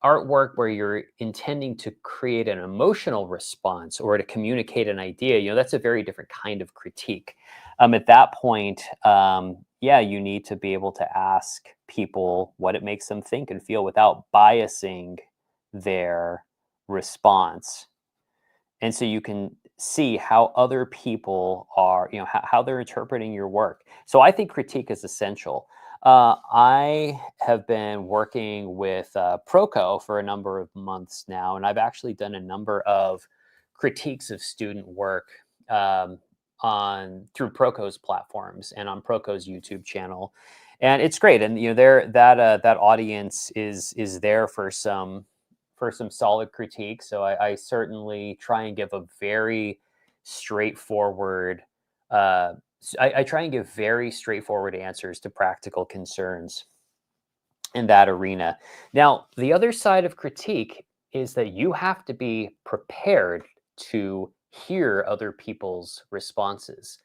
artwork where you're intending to create an emotional response or to communicate an idea, that's a very different kind of critique. At that point, you need to be able to ask people what it makes them think and feel without biasing their response. And so you can see how other people are, how they're interpreting your work. So I think critique is essential. I have been working with Proco for a number of months now, and I've actually done a number of critiques of student work through Proco's platforms and on Proco's YouTube channel, and it's great. And that audience is there for some solid critique. So I certainly try and give a very straightforward. I try and give very straightforward answers to practical concerns in that arena. Now, the other side of critique is that you have to be prepared to hear other people's responses.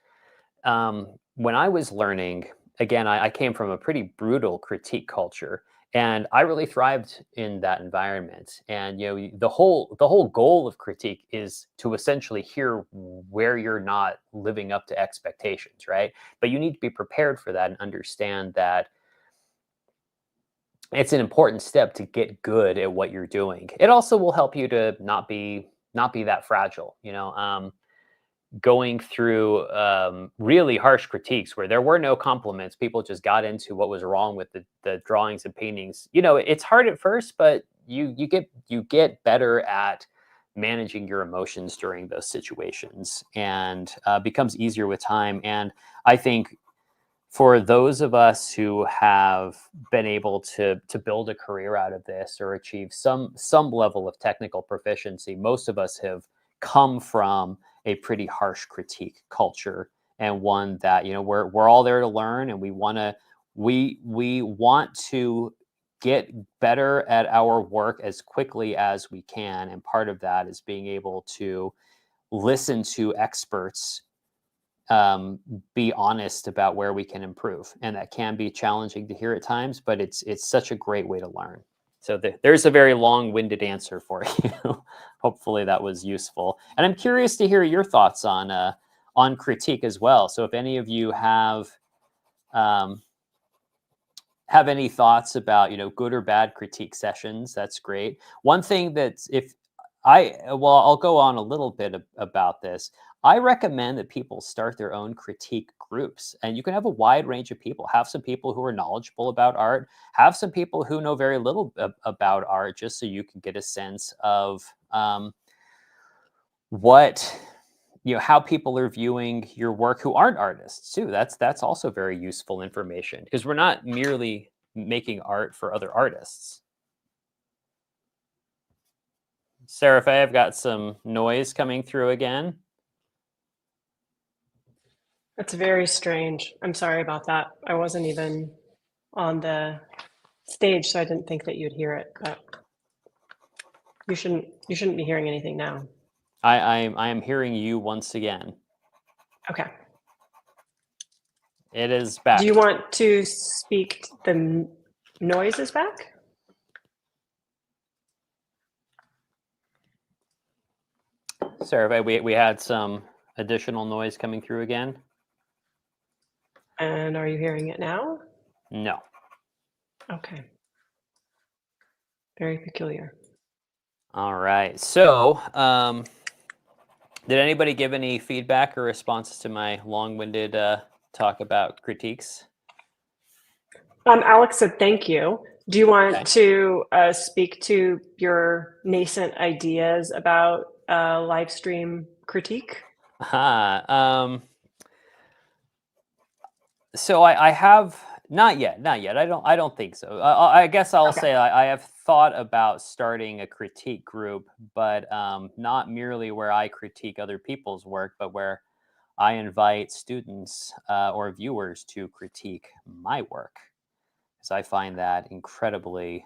When I was learning, again, I came from a pretty brutal critique culture, and I really thrived in that environment. And the whole goal of critique is to essentially hear where you're not living up to expectations, right? But you need to be prepared for that and understand that it's an important step to get good at what you're doing. It also will help you to not be that fragile, going through really harsh critiques where there were no compliments. People just got into what was wrong with the drawings and paintings. It's hard at first, but you get better at managing your emotions during those situations, and becomes easier with time. And I think for those of us who have been able to build a career out of this or achieve some level of technical proficiency, most of us have come from a pretty harsh critique culture, and one that we're all there to learn, and we want to get better at our work as quickly as we can. And part of that is being able to listen to experts, be honest about where we can improve, and that can be challenging to hear at times, but it's such a great way to learn. So there's a very long-winded answer for you. Hopefully that was useful. And I'm curious to hear your thoughts on critique as well. So if any of you have any thoughts about good or bad critique sessions, that's great. One thing that's I'll go on a little bit about this. I recommend that people start their own critique groups, and you can have a wide range of people. Have some people who are knowledgeable about art, have some people who know very little about art, just so you can get a sense of how people are viewing your work who aren't artists too. That's also very useful information, because we're not merely making art for other artists. Seraph, I've got some noise coming through again. That's very strange. I'm sorry about that. I wasn't even on the stage, so I didn't think that you'd hear it, but you shouldn't be hearing anything now. I am hearing you once again. Okay. It is back. Do you want to speak the noise is back? Sorry, we had some additional noise coming through again. And are you hearing it now? No. Okay. Very peculiar. All right. So, did anybody give any feedback or responses to my long-winded talk about critiques? Alex said thank you. Do you Okay. want to speak to your nascent ideas about live stream critique? So I have not yet, not yet. I don't think so. I guess I'll Okay. say I have thought about starting a critique group, but not merely where I critique other people's work, but where I invite students or viewers to critique my work, because I find that incredibly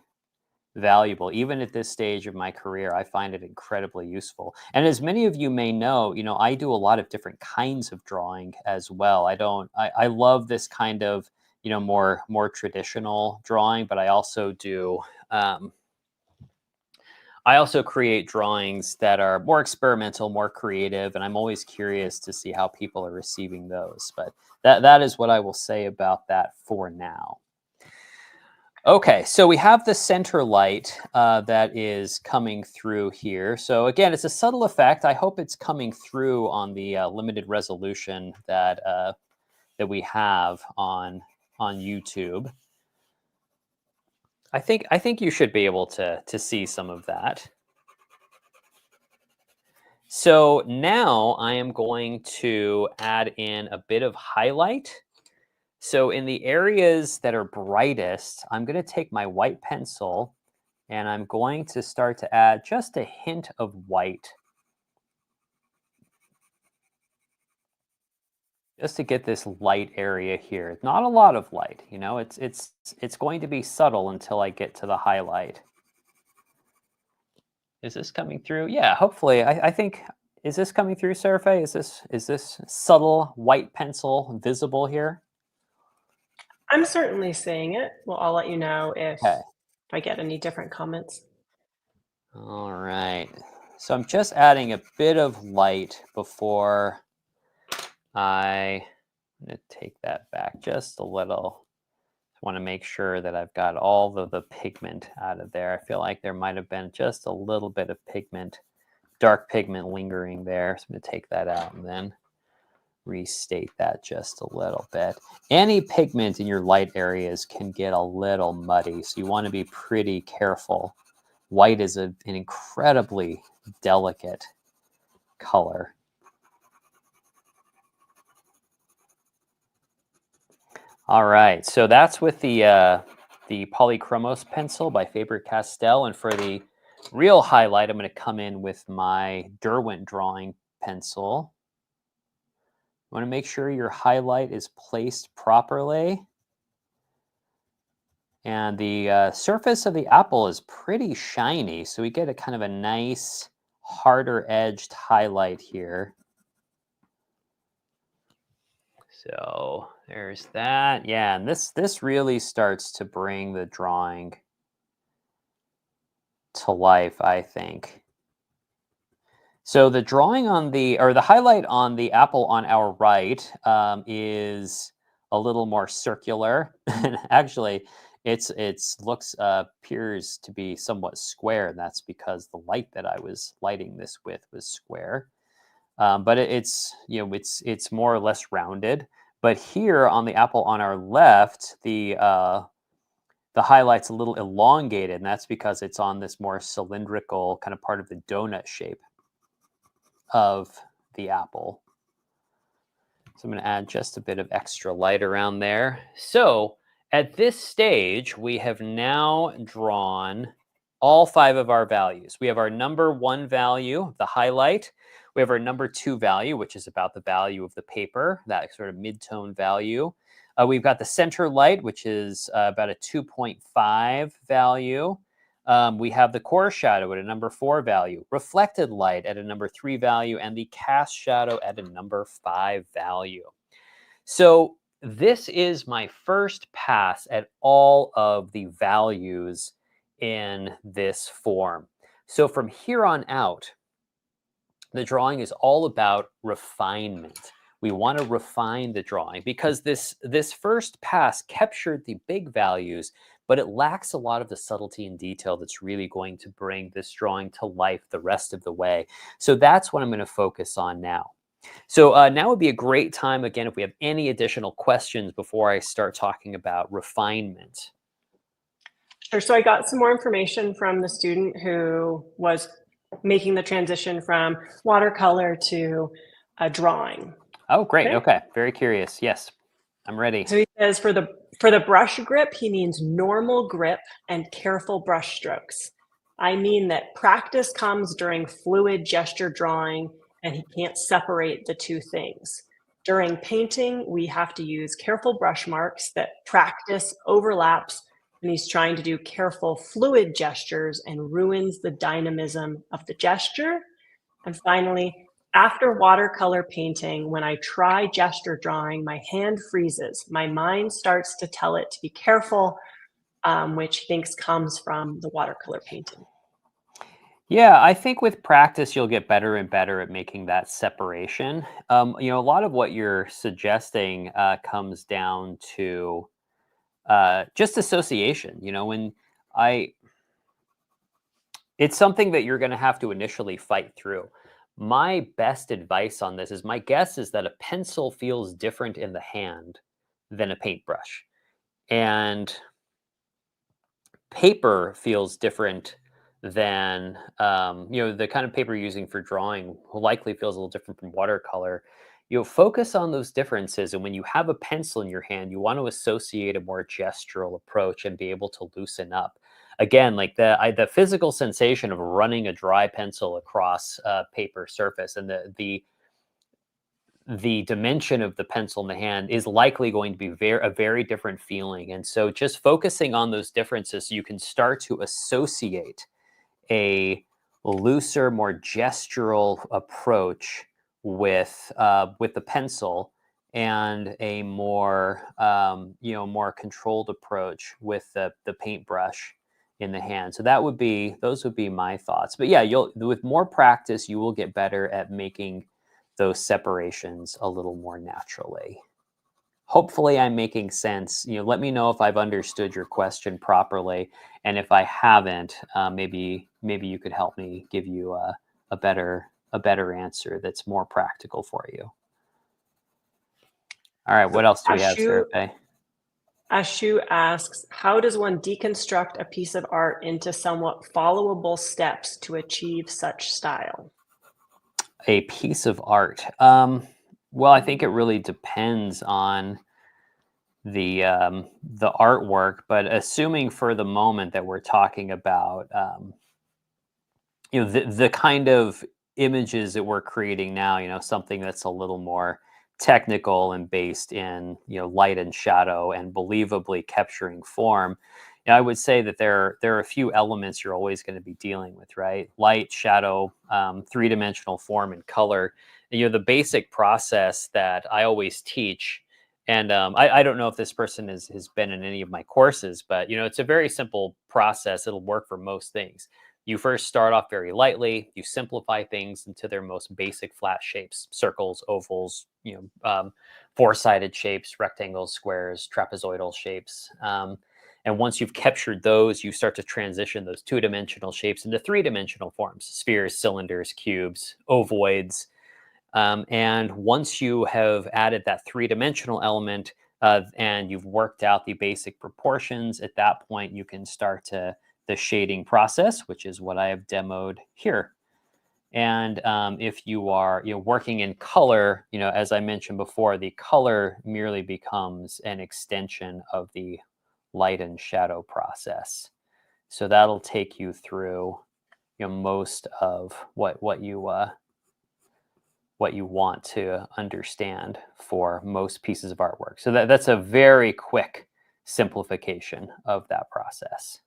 valuable. Even at this stage of my career, I find it incredibly useful. And as many of you may know, I do a lot of different kinds of drawing as well. I love this kind of, more traditional drawing, but I also do I also create drawings that are more experimental, more creative, and I'm always curious to see how people are receiving those. But that is what I will say about that for now. Okay, so we have the center light that is coming through here. So again, it's a subtle effect. I hope it's coming through on the limited resolution that we have on YouTube. I think you should be able to see some of that. So now I am going to add in a bit of highlight. So in the areas that are brightest, I'm going to take my white pencil and I'm going to start to add just a hint of white, just to get this light area here. Not a lot of light, it's going to be subtle until I get to the highlight. Is this coming through? Yeah, hopefully. I think, is this coming through, Seraphe? Is this subtle white pencil visible here? I'm certainly seeing it. Well, I'll let you know if Okay. I get any different comments. All right. So I'm just adding a bit of light before I'm going to take that back just a little. I want to make sure that I've got all the pigment out of there. I feel like there might have been just a little bit of pigment, dark pigment lingering there. So I'm going to take that out and then restate that just a little bit. Any pigment in your light areas can get a little muddy, so you want to be pretty careful. White is an incredibly delicate color. All right, so that's with the Polychromos pencil by Faber-Castell, and for the real highlight, I'm going to come in with my Derwent drawing pencil. You want to make sure your highlight is placed properly. And the surface of the apple is pretty shiny, so we get a kind of a nice, harder edged highlight here. So there's that. Yeah, and this really starts to bring the drawing to life, I think. So the drawing on the highlight on the apple on our right is a little more circular. And actually, it's appears to be somewhat square, and that's because the light that I was lighting this with was square. But it's more or less rounded. But here on the apple on our left, the highlight's a little elongated, and that's because it's on this more cylindrical kind of part of the donut shape of the apple. So I'm going to add just a bit of extra light around there. So at this stage, we have now drawn all 5 of our values. We have our number 1 value, the highlight. We have our number 2 value, which is about the value of the paper, that sort of mid-tone value. We've got the center light, which is about a 2.5 value. We have the core shadow at a number 4 value, reflected light at a number 3 value, and the cast shadow at a number 5 value. So this is my first pass at all of the values in this form. So from here on out, The drawing is all about refinement. We want to refine the drawing because this first pass captured the big values, but it lacks a lot of the subtlety and detail that's really going to bring this drawing to life the rest of the way. So that's what I'm going to focus on now. So now would be a great time, again, if we have any additional questions before I start talking about refinement. Sure. So I got some more information from the student who was making the transition from watercolor to a drawing. Oh, great. Okay. Very curious. Yes, I'm ready. So he says for the brush grip, he means normal grip and careful brush strokes. I mean that practice comes during fluid gesture drawing, and he can't separate the two things. During painting, we have to use careful brush marks that practice overlaps, and he's trying to do careful fluid gestures and ruins the dynamism of the gesture. And finally, after watercolor painting, when I try gesture drawing, my hand freezes. My mind starts to tell it to be careful, which he thinks comes from the watercolor painting. Yeah, I think with practice, you'll get better and better at making that separation. A lot of what you're suggesting comes down to just association. It's something that you're going to have to initially fight through. My best advice on this is my guess is that a pencil feels different in the hand than a paintbrush. And paper feels different than, the kind of paper you're using for drawing likely feels a little different from watercolor. Focus on those differences. And when you have a pencil in your hand, you want to associate a more gestural approach and be able to loosen up. Again, like the physical sensation of running a dry pencil across a paper surface and the dimension of the pencil in the hand is likely going to be a very different feeling. And so just focusing on those differences, you can start to associate a looser, more gestural approach with the pencil and a more more controlled approach with the paintbrush in the hand. So those would be my thoughts. But yeah, with more practice, you will get better at making those separations a little more naturally. Hopefully I'm making sense. Let me know if I've understood your question properly. And if I haven't, maybe you could help me give you a better answer that's more practical for you. All right, what else do we have, Serapé? Ashu asks, how does one deconstruct a piece of art into somewhat followable steps to achieve such style? A piece of art. Well, I think it really depends on the artwork, but assuming for the moment that we're talking about the kind of images that we're creating now, something that's a little more technical and based in light and shadow and believably capturing form. I would say that there are a few elements you're always going to be dealing with, right? Light, shadow, three-dimensional form, and color. The basic process that I always teach, and I don't know if this person has been in any of my courses, but it's a very simple process. It'll work for most things. You first start off very lightly. You simplify things into their most basic flat shapes: circles, ovals, four-sided shapes, rectangles, squares, trapezoidal shapes. And once you've captured those, you start to transition those two-dimensional shapes into three-dimensional forms: spheres, cylinders, cubes, ovoids. And once you have added that three-dimensional element and you've worked out the basic proportions, at that point you can start the shading process, which is what I have demoed here. And if you are working in color, as I mentioned before, the color merely becomes an extension of the light and shadow process. So that'll take you through most of what you want to understand for most pieces of artwork. So that's a very quick simplification of that process.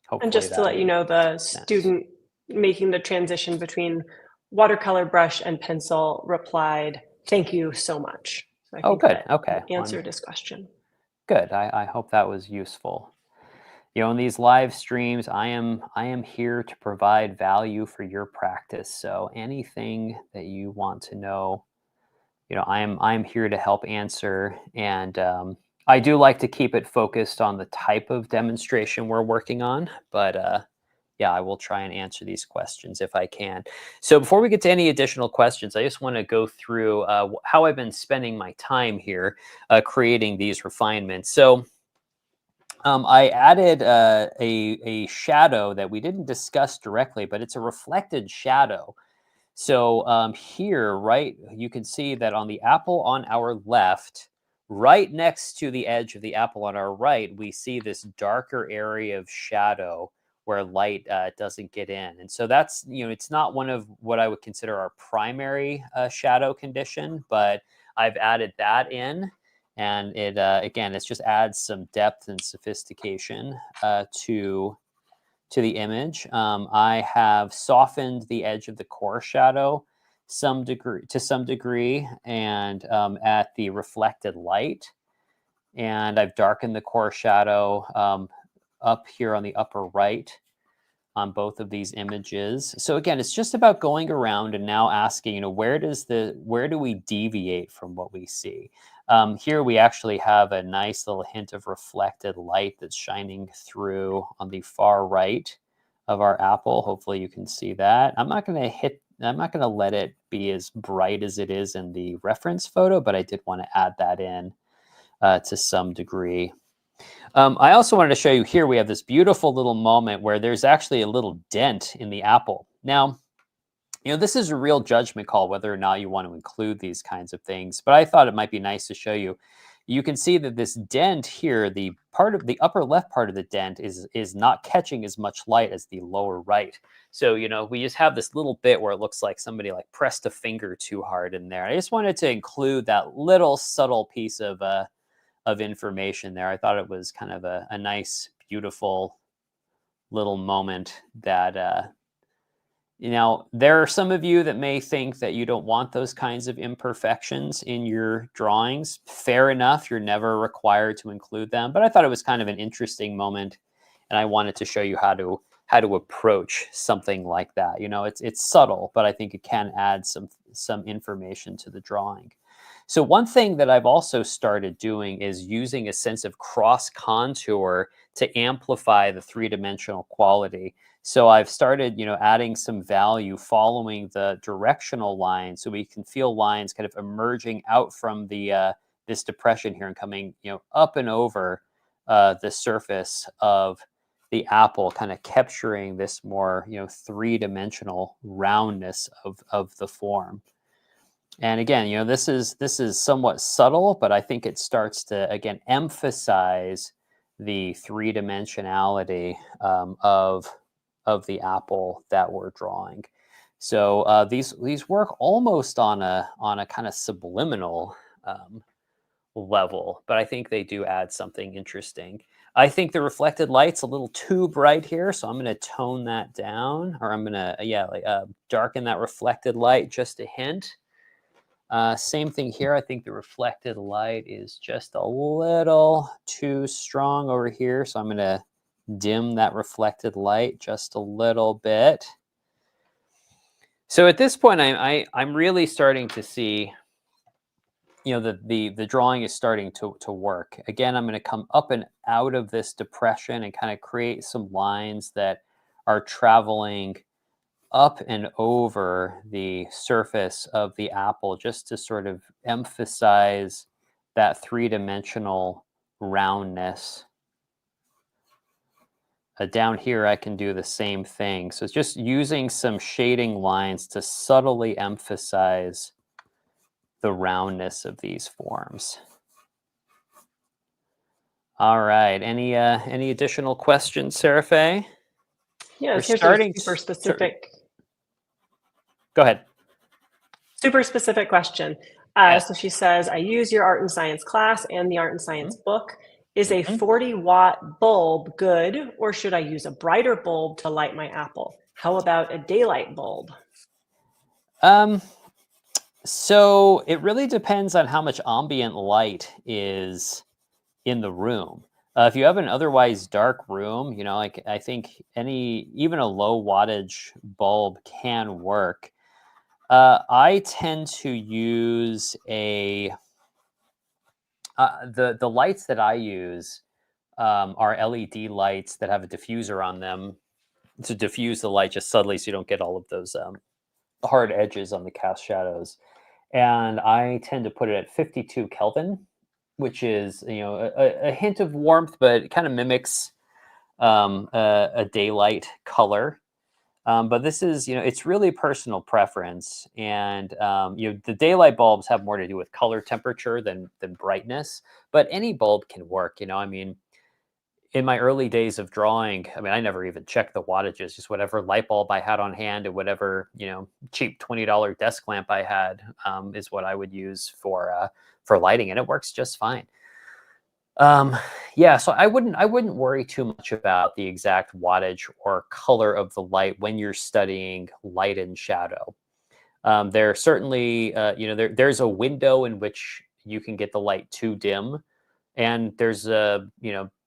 Hopefully and just to let you know, the student making the transition between watercolor brush and pencil replied, "Thank you so much." So good. Okay. Answered his question. Good. I hope that was useful. in these live streams, I am here to provide value for your practice. So anything that you want to know, I'm here to help answer. And I do like to keep it focused on the type of demonstration we're working on, but yeah, I will try and answer these questions if I can. So before we get to any additional questions, I just want to go through how I've been spending my time here creating these refinements. So I added a shadow that we didn't discuss directly, but it's a reflected shadow. So here, right, you can see that on the apple on our left, right next to the edge of the apple on our right, we see this darker area of shadow where light doesn't get in. And so that's, it's not one of what I would consider our primary shadow condition, but I've added that in. And it, again, it just adds some depth and sophistication to the image. I have softened the edge of the core shadow to some degree, and at the reflected light. And I've darkened the core shadow up here on the upper right on both of these images. So again, it's just about going around and now asking, where do we deviate from what we see? Here we actually have a nice little hint of reflected light that's shining through on the far right of our apple. Hopefully you can see that. I'm not going to let it be as bright as it is in the reference photo, but I did want to add that in to some degree. I also wanted to show you here, we have this beautiful little moment where there's actually a little dent in the apple. Now, this is a real judgment call whether or not you want to include these kinds of things, but I thought it might be nice to show you. You can see that this dent here, the upper left part of the dent is not catching as much light as the lower right. So, we just have this little bit where it looks like somebody like pressed a finger too hard in there. I just wanted to include that little subtle piece of information there. I thought it was kind of a nice, beautiful little moment that, there are some of you that may think that you don't want those kinds of imperfections in your drawings. Fair enough. You're never required to include them, but I thought it was kind of an interesting moment, and I wanted to show you how to approach something like that. It's subtle, but I think it can add some information to the drawing. So one thing that I've also started doing is using a sense of cross contour to amplify the three-dimensional quality. So I've started, adding some value following the directional line, so we can feel lines kind of emerging out from the this depression here and coming, up and over the surface of the apple, kind of capturing this more, three-dimensional roundness of the form. And again, this is somewhat subtle, but I think it starts to, again, emphasize the three-dimensionality of the apple that we're drawing. So these work almost on a kind of subliminal level, but I think they do add something interesting. I think the reflected light's a little too bright here, so I'm going to tone that down, or I'm going to darken that reflected light just a hint. Same thing here. I think the reflected light is just a little too strong over here. So I'm going to dim that reflected light just a little bit. So at this point, I'm really starting to see, the drawing is starting to work. Again, I'm going to come up and out of this depression and kind of create some lines that are traveling up and over the surface of the apple, just to sort of emphasize that three-dimensional roundness. Down here, I can do the same thing. So it's just using some shading lines to subtly emphasize the roundness of these forms. All right. Any additional questions, Seraphe? Yeah, We're here's starting a super specific. Go ahead. Super specific question. Yes. So she says, I use your art and science class and the art and science book. Is a Mhm. 40-watt bulb good, or should I use a brighter bulb to light my apple? How about a daylight bulb? So it really depends on how much ambient light is in the room. If you have an otherwise dark room, like I think even a low wattage bulb can work. I tend to use the lights that I use are LED lights that have a diffuser on them to diffuse the light just subtly, so you don't get all of those hard edges on the cast shadows. And I tend to put it at 52 Kelvin, which is a hint of warmth, but it kind of mimics a daylight color. But this is, it's really personal preference, and the daylight bulbs have more to do with color temperature than brightness. But any bulb can work. I mean, in my early days of drawing, I mean, I never even checked the wattages, just whatever light bulb I had on hand and whatever, cheap $20 desk lamp I had is what I would use for lighting, and it works just fine. Yeah, so I wouldn't worry too much about the exact wattage or color of the light when you're studying light and shadow. There certainly, there's a window in which you can get the light too dim, and there's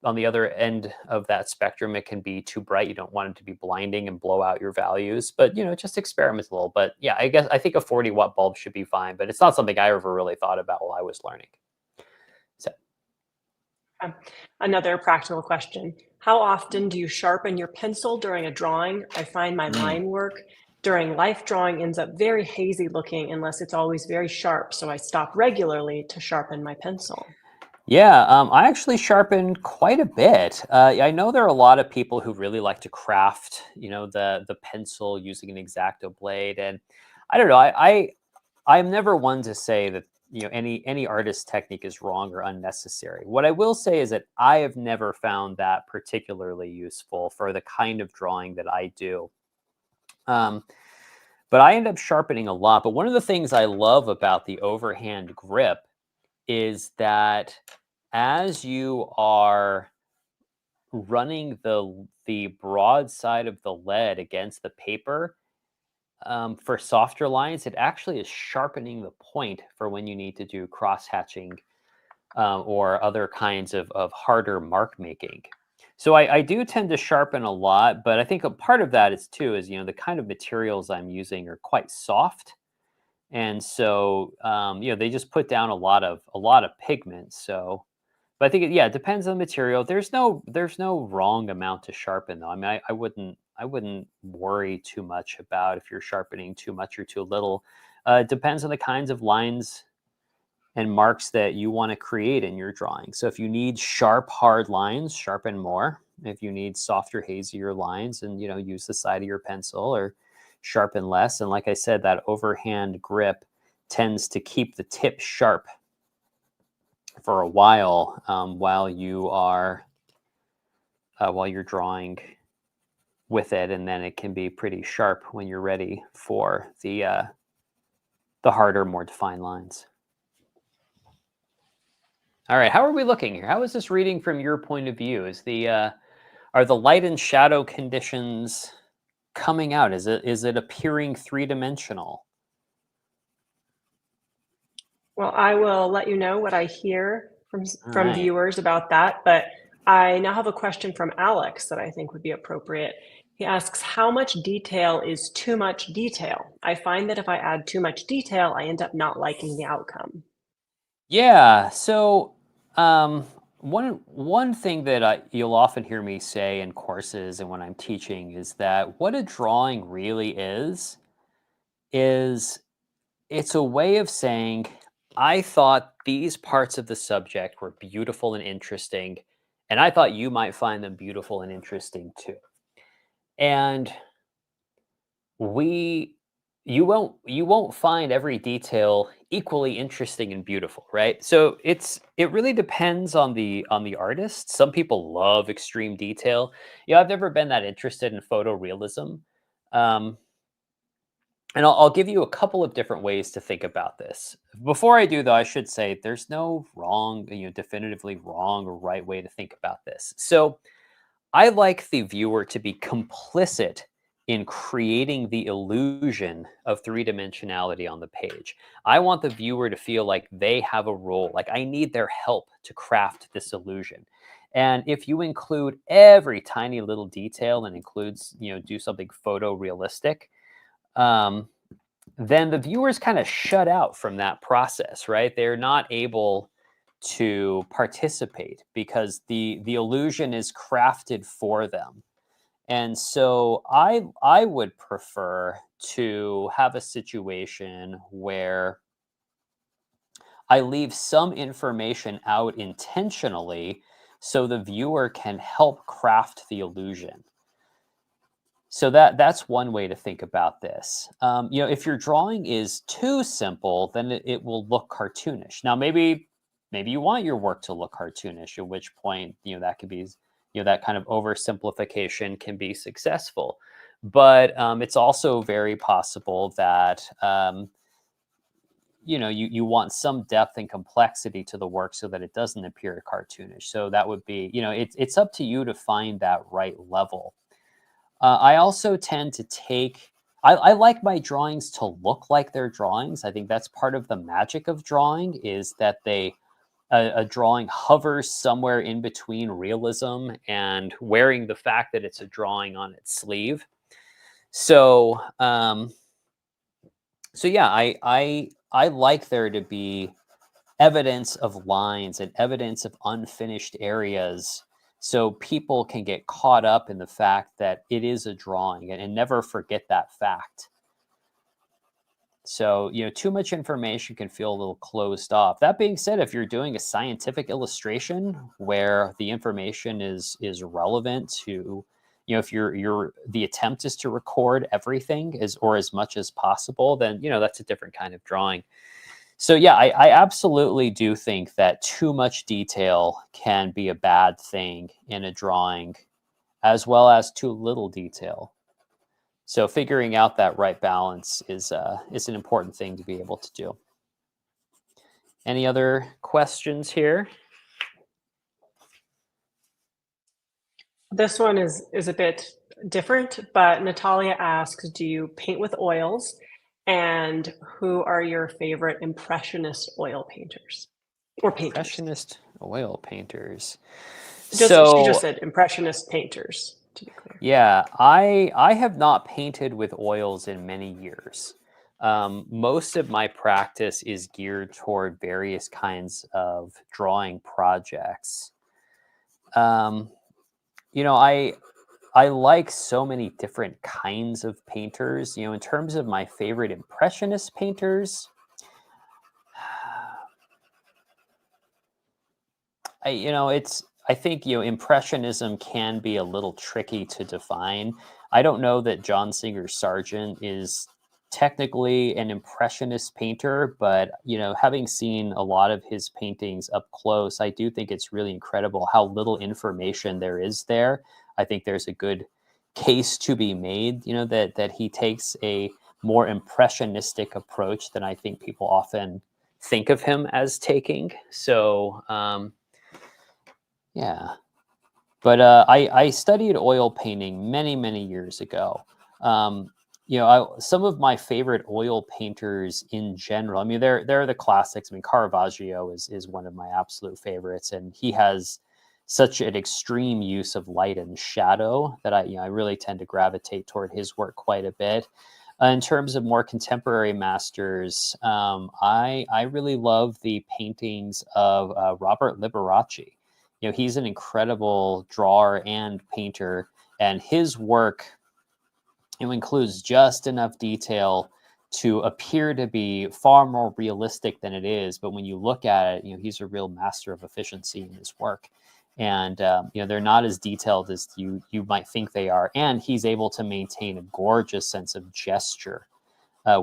on the other end of that spectrum, it can be too bright. You don't want it to be blinding and blow out your values, but just experiment a little. But yeah, I think a 40-watt bulb should be fine, but it's not something I ever really thought about while I was learning. So. Another practical question. How often do you sharpen your pencil during a drawing? I find my line work during life drawing ends up very hazy looking unless it's always very sharp, so I stop regularly to sharpen my pencil. Yeah, I actually sharpen quite a bit. I know there are a lot of people who really like to craft, the pencil using an X-Acto blade, and I don't know. I'm never one to say that any artist technique is wrong or unnecessary. What I will say is that I have never found that particularly useful for the kind of drawing that I do. But I end up sharpening a lot. But one of the things I love about the overhand grip is that as you are running the broad side of the lead against the paper, for softer lines, it actually is sharpening the point for when you need to do cross hatching or other kinds of harder mark making. So I do tend to sharpen a lot, but I think a part of that is the kind of materials I'm using are quite soft. And so, they just put down a lot of pigment. So, but I think it depends on the material. There's no wrong amount to sharpen though. I mean, I wouldn't worry too much about if you're sharpening too much or too little. It depends on the kinds of lines and marks that you want to create in your drawing. So if you need sharp, hard lines, sharpen more. If you need softer, hazier lines, and use the side of your pencil or sharpen less. And like I said, that overhand grip tends to keep the tip sharp for a while while you're drawing with it, and then it can be pretty sharp when you're ready for the harder, more defined lines. All right, how are we looking here? How is this reading from your point of view? Are the light and shadow conditions coming out? Is it appearing three-dimensional? Well, I will let you know what I hear from Right. viewers about that, but I now have a question from Alex that I think would be appropriate. He asks, how much detail is too much detail? I find that if I add too much detail, I end up not liking the outcome. Yeah. So one thing that you'll often hear me say in courses and when I'm teaching is that what a drawing really is it's a way of saying, I thought these parts of the subject were beautiful and interesting, and I thought you might find them beautiful and interesting too. And we you won't find every detail equally interesting and beautiful, right? So it really depends on the artist. Some people love extreme detail. I've never been that interested in photorealism. um, and I'll give you a couple of different ways to think about this. Before I do, though, I should say there's no wrong, definitively wrong or right way to think about this. So I like the viewer to be complicit in creating the illusion of three-dimensionality on the page. I want the viewer to feel like they have a role, like I need their help to craft this illusion. And if you include every tiny little detail and includes, do something photorealistic, then the viewers kind of shut out from that process, right? They're not able to participate because the illusion is crafted for them. And so I would prefer to have a situation where I leave some information out intentionally so the viewer can help craft the illusion. So that's one way to think about this. If your drawing is too simple, then it will look cartoonish. Now, maybe you want your work to look cartoonish, at which point that could be that kind of oversimplification can be successful. But it's also very possible that you want some depth and complexity to the work so that it doesn't appear cartoonish. So that would be it's up to you to find that right level. I also tend to I like my drawings to look like they're drawings. I think that's part of the magic of drawing, is that a drawing hovers somewhere in between realism and wearing the fact that it's a drawing on its sleeve. So, yeah, I like there to be evidence of lines and evidence of unfinished areas, so people can get caught up in the fact that it is a drawing and never forget that fact. So, too much information can feel a little closed off. That being said, if you're doing a scientific illustration where the information is relevant to, if the attempt is to record everything as much as possible, then that's a different kind of drawing. So yeah, I absolutely do think that too much detail can be a bad thing in a drawing, as well as too little detail. So figuring out that right balance is an important thing to be able to do. Any other questions here? This one is a bit different, but Natalia asks, do you paint with oils? And who are your favorite impressionist oil painters or painters? Impressionist oil painters. She just said impressionist painters, to be clear. Yeah, I have not painted with oils in many years. Most of my practice is geared toward various kinds of drawing projects. I like so many different kinds of painters. In terms of my favorite impressionist painters, I think impressionism can be a little tricky to define. I don't know that John Singer Sargent is technically an impressionist painter, but having seen a lot of his paintings up close, I do think it's really incredible how little information there is there. I think there's a good case to be made, that he takes a more impressionistic approach than I think people often think of him as taking. So, yeah. But I studied oil painting many, many years ago. Some of my favorite oil painters in general, I mean, they're the classics. I mean, Caravaggio is one of my absolute favorites, and he has such an extreme use of light and shadow that I really tend to gravitate toward his work quite a bit. In terms of more contemporary masters, I really love the paintings of Robert Liberace. He's an incredible drawer and painter, and his work includes just enough detail to appear to be far more realistic than it is. But when you look at it, he's a real master of efficiency in his work. And, they're not as detailed as you might think they are. And he's able to maintain a gorgeous sense of gesture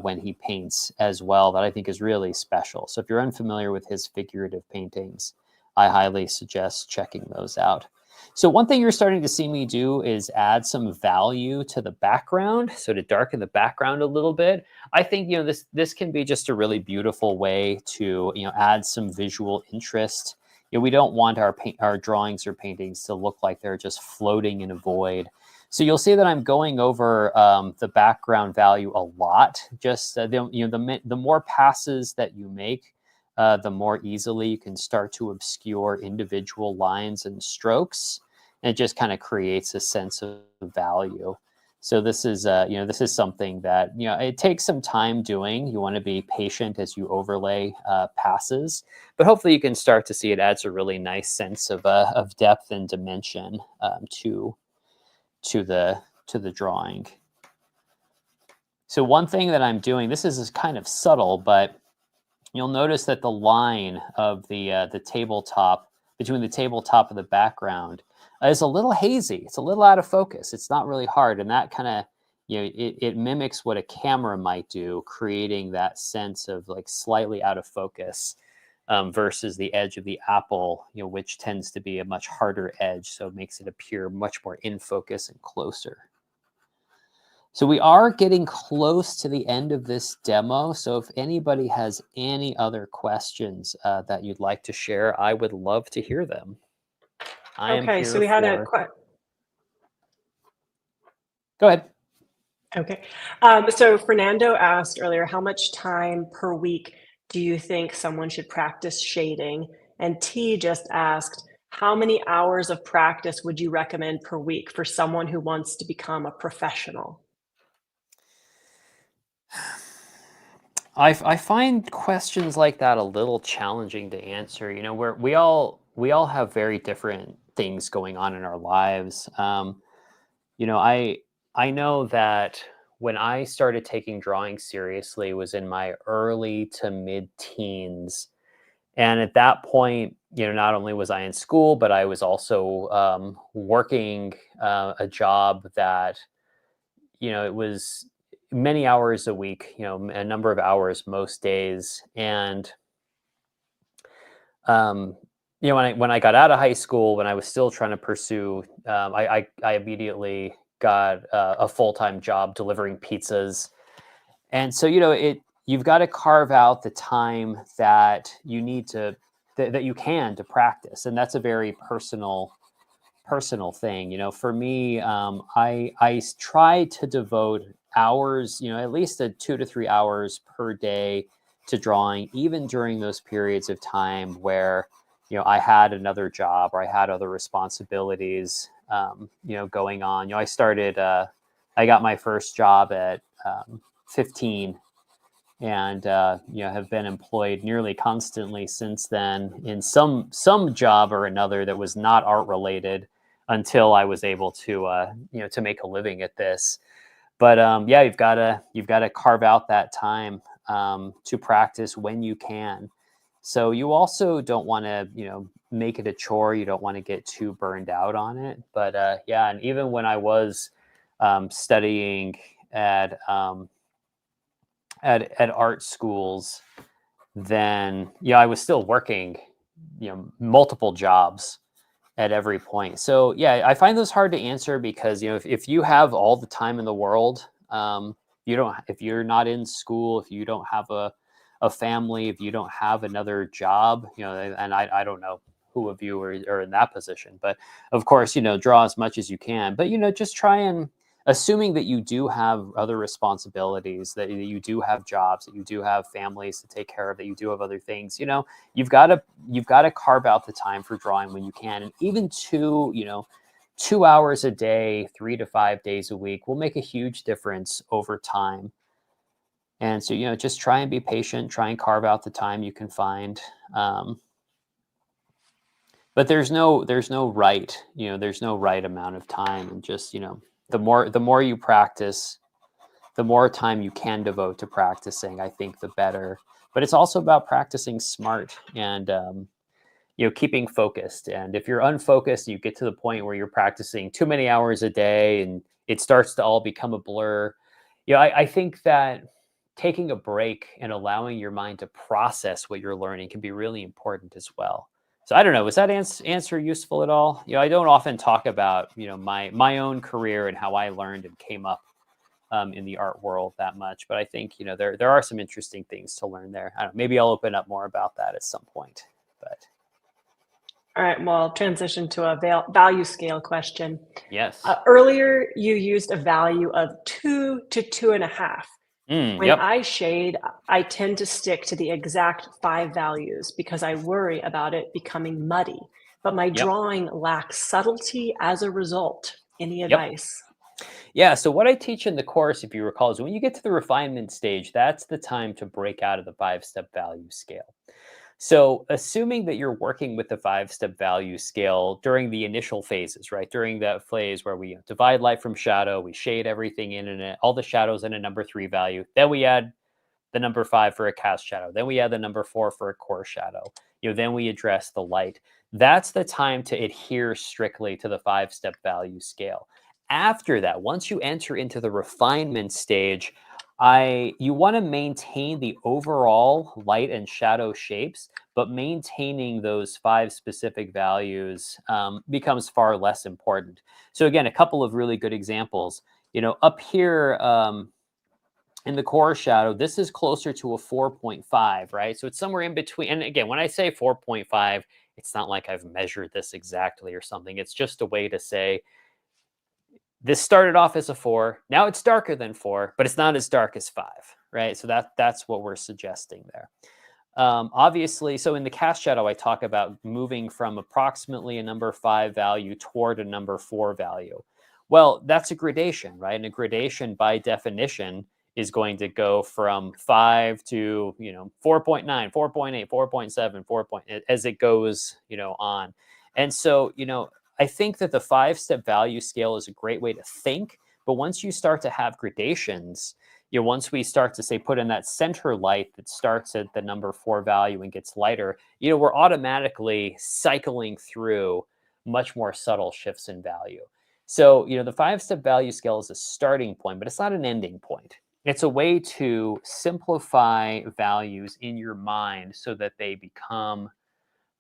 when he paints as well, that I think is really special. So if you're unfamiliar with his figurative paintings, I highly suggest checking those out. So one thing you're starting to see me do is add some value to the background, so to darken the background a little bit. I think this can be just a really beautiful way to add some visual interest. We don't want our drawings or paintings to look like they're just floating in a void. So you'll see that I'm going over the background value a lot. Just the more passes that you make, the more easily you can start to obscure individual lines and strokes, and it just kind of creates a sense of value. So this is this is something that it takes some time doing. You want to be patient as you overlay passes, but hopefully you can start to see it adds a really nice sense of depth and dimension to the drawing. So one thing that I'm doing, this is kind of subtle, but you'll notice that the line of the tabletop, between the tabletop and the background, is a little hazy. It's a little out of focus. It's not really hard, and that kind of it mimics what a camera might do, creating that sense of like slightly out of focus. Versus the edge of the apple, which tends to be a much harder edge, so it makes it appear much more in focus and closer. So we are getting close to the end of this demo. So if anybody has any other questions that you'd like to share, I would love to hear them. I am here so we had a Go ahead. Okay. So Fernando asked earlier, how much time per week do you think someone should practice shading? And T just asked, how many hours of practice would you recommend per week for someone who wants to become a professional? I find questions like that a little challenging to answer. Where we all have very different things going on in our lives. I know that when I started taking drawing seriously was in my early to mid teens. And at that point, not only was I in school, but I was also working a job that, it was many hours a week, a number of hours most days. And, um, when I got out of high school, when I was still trying to pursue, I immediately got a full-time job delivering pizzas. And so, you've got to carve out the time that you need to, that you can to practice. And that's a very personal thing. For me, I try to devote hours, at least 2 to 3 hours per day to drawing, even during those periods of time where, I had another job or I had other responsibilities, going on. I got my first job at 15, and have been employed nearly constantly since then in some job or another that was not art related until I was able to to make a living at this. But you've got to carve out that time to practice when you can. So you also don't want to make it a chore. You don't want to get too burned out on it. But and even when I was studying at art schools, then I was still working multiple jobs at every point. So I find those hard to answer because if you have all the time in the world, if you're not in school, if you don't have a family, if you don't have another job, and I don't know who of you are in that position, but of course, draw as much as you can, but just try and, assuming that you do have other responsibilities, that you do have jobs, that you do have families to take care of, that you do have other things, you've got to carve out the time for drawing when you can. And even 2 hours a day, 3 to 5 days a week will make a huge difference over time. And so, just try and be patient, try and carve out the time you can find. But there's no right, there's no right amount of time. And just, the more you practice, the more time you can devote to practicing, I think the better. But it's also about practicing smart and, keeping focused. And if you're unfocused, you get to the point where you're practicing too many hours a day and it starts to all become a blur. I think that taking a break and allowing your mind to process what you're learning can be really important as well. So I don't know, was that answer useful at all? I don't often talk about, my own career and how I learned and came up in the art world that much, but I think, there are some interesting things to learn there. I don't know, maybe I'll open up more about that at some point, but. All right, well, I'll transition to a value scale question. Yes. Earlier, you used a value of 2 to 2.5. When Yep. I shade, I tend to stick to the exact 5 values because I worry about it becoming muddy, but my Yep. drawing lacks subtlety as a result. Any Yep. advice? Yeah, so what I teach in the course, if you recall, is when you get to the refinement stage, that's the time to break out of the 5-step value scale. So, assuming that you're working with the 5-step value scale during the initial phases, right? During that phase where we divide light from shadow, we shade everything in it, all the shadows in a number 3 value. Then we add the number 5 for a cast shadow. Then we add the number 4 for a core shadow. Then we address the light. That's the time to adhere strictly to the 5-step value scale. After that, once you enter into the refinement stage, you want to maintain the overall light and shadow shapes, but maintaining those 5 specific values becomes far less important. So again, a couple of really good examples. Up here, in the core shadow, this is closer to a 4.5, right? So it's somewhere in between. And again, when I say 4.5, it's not like I've measured this exactly or something. It's just a way to say this started off as a 4. Now it's darker than 4, but it's not as dark as 5, right? So that's what we're suggesting there. Obviously, so in the cast shadow, I talk about moving from approximately a number 5 value toward a number 4 value. Well, that's a gradation, right? And a gradation by definition is going to go from 5 to 4.9, 4.8, 4.7, 4 point, as it goes on. And so I think that the 5-step value scale is a great way to think, but once you start to have gradations, once we start to say put in that center light that starts at the number 4 value and gets lighter, we're automatically cycling through much more subtle shifts in value. So the 5-step value scale is a starting point, but it's not an ending point. It's a way to simplify values in your mind so that they become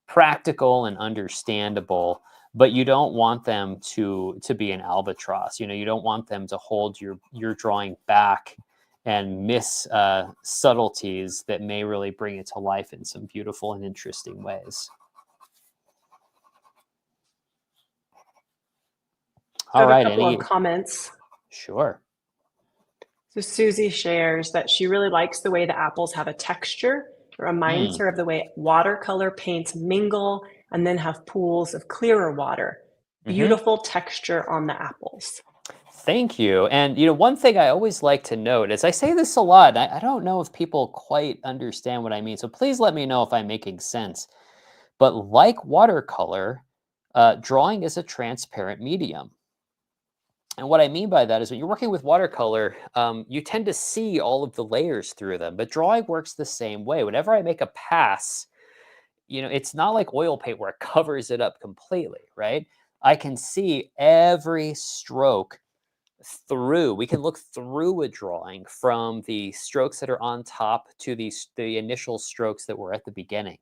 practical and understandable, but you don't want them to be an albatross. You don't want them to hold your drawing back and miss subtleties that may really bring it to life in some beautiful and interesting ways. I All have a right, couple of comments. sure. So Susie shares that she really likes the way the apples have a texture. It reminds her of the way watercolor paints mingle and then have pools of clearer water. Mm-hmm. Beautiful texture on the apples. Thank you. And one thing I always like to note is I say this a lot. I don't know if people quite understand what I mean. So please let me know if I'm making sense. But like watercolor, drawing is a transparent medium. And what I mean by that is when you're working with watercolor, you tend to see all of the layers through them. But drawing works the same way. Whenever I make a pass, it's not like oil paint where it covers it up completely, right? I can see every stroke through. We can look through a drawing from the strokes that are on top to the initial strokes that were at the beginning.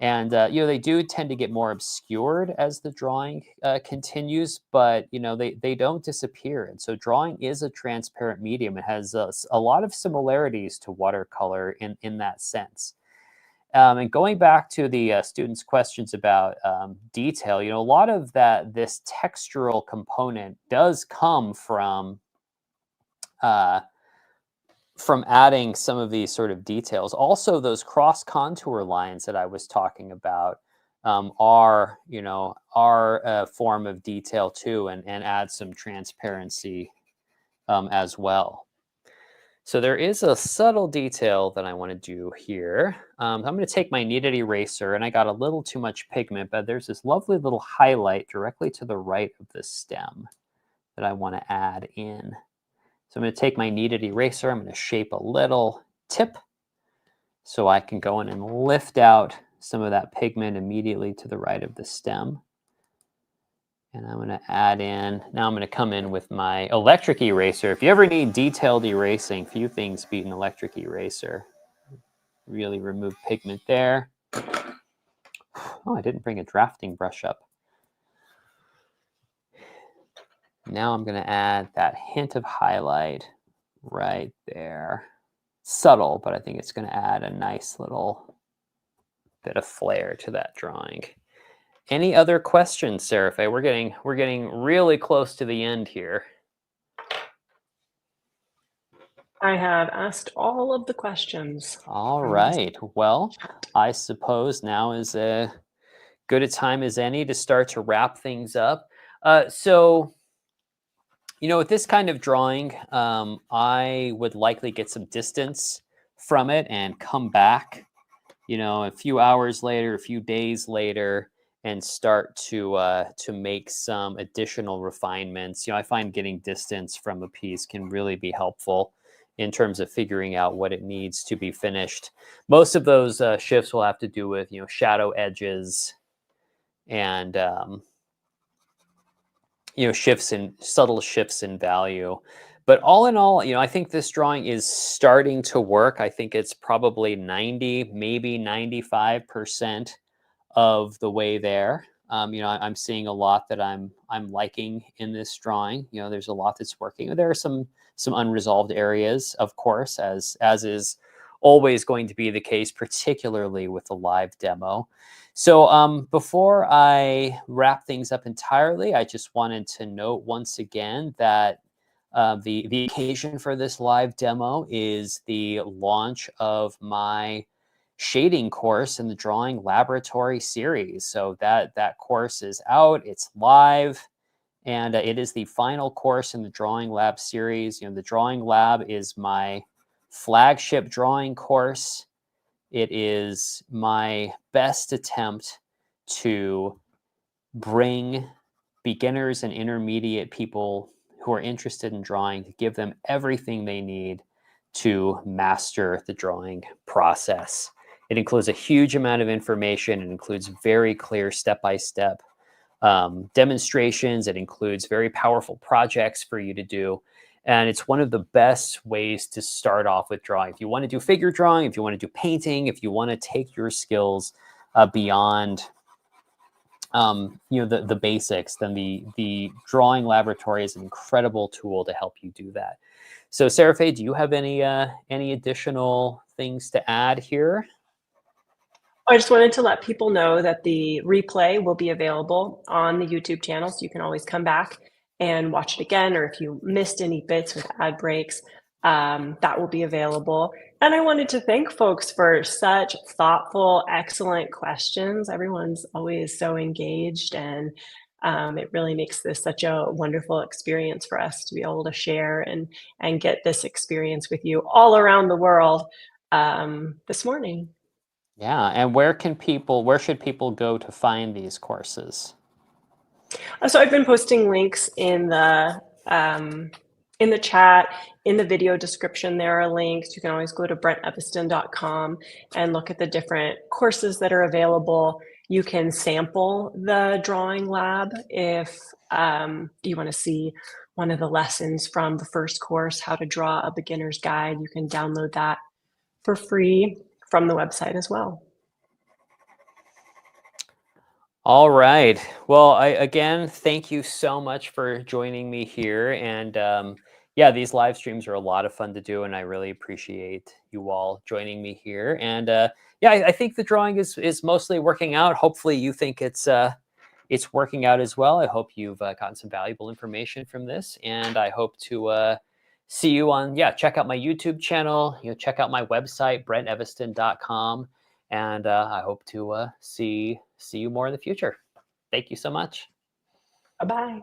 And they do tend to get more obscured as the drawing continues, but they don't disappear. And so drawing is a transparent medium. It has a lot of similarities to watercolor in that sense. And going back to the students' questions about detail, a lot of this textural component does come from adding some of these sort of details. Also, those cross contour lines that I was talking about are a form of detail too, and add some transparency as well. So there is a subtle detail that I want to do here. I'm going to take my kneaded eraser, and I got a little too much pigment, but there's this lovely little highlight directly to the right of the stem that I want to add in. So I'm going to take my kneaded eraser, I'm going to shape a little tip so I can go in and lift out some of that pigment immediately to the right of the stem. And I'm going to add in, now I'm going to come in with my electric eraser. If you ever need detailed erasing, few things beat an electric eraser. Really remove pigment there. Oh, I didn't bring a drafting brush up. Now I'm going to add that hint of highlight right there. Subtle, but I think it's going to add a nice little bit of flair to that drawing. Any other questions, Seraphe? We're getting really close to the end here. I have asked all of the questions. All From this right. Well, chat. I suppose now is a good a time as any to start to wrap things up. So, with this kind of drawing, I would likely get some distance from it and come back, a few hours later, a few days later, and start to make some additional refinements. I find getting distance from a piece can really be helpful in terms of figuring out what it needs to be finished. Most of those shifts will have to do with shadow edges and subtle shifts in value. But all in all, I think this drawing is starting to work. I think it's probably 90, maybe 95% of the way there. I'm seeing a lot that I'm liking in this drawing. There's a lot that's working. There are some unresolved areas, of course, as is always going to be the case, particularly with the live demo. So before I wrap things up entirely, I just wanted to note once again that the occasion for this live demo is the launch of my shading course in the Drawing Laboratory series. So that course is out, it's live, and it is the final course in the Drawing Lab series. The Drawing Lab is my flagship drawing course. It is my best attempt to bring beginners and intermediate people who are interested in drawing, to give them everything they need to master the drawing process. It includes a huge amount of information. It includes very clear step-by-step demonstrations. It includes very powerful projects for you to do. And it's one of the best ways to start off with drawing. If you want to do figure drawing, if you want to do painting, if you want to take your skills beyond the basics, then the Drawing Laboratory is an incredible tool to help you do that. So Seraphe, do you have any additional things to add here? I just wanted to let people know that the replay will be available on the YouTube channel, so you can always come back and watch it again, or if you missed any bits with ad breaks, that will be available. And I wanted to thank folks for such thoughtful, excellent questions. Everyone's always so engaged, and it really makes this such a wonderful experience for us to be able to share and get this experience with you all around the world this morning. Yeah, and where should people go to find these courses? So I've been posting links in the chat, in the video description. There are links. You can always go to brenteviston.com and look at the different courses that are available. You can sample the drawing lab if you want to see one of the lessons from the first course, How to Draw a Beginner's Guide. You can download that for free from the website as well. All right. Well, again, thank you so much for joining me here. And yeah, these live streams are a lot of fun to do, and I really appreciate you all joining me here. And yeah, I think the drawing is mostly working out. Hopefully, you think it's working out as well. I hope you've gotten some valuable information from this, and I hope to see you on. Yeah, check out my YouTube channel. Check out my website, brenteviston.com. And I hope to see you more in the future. Thank you so much. Bye-bye.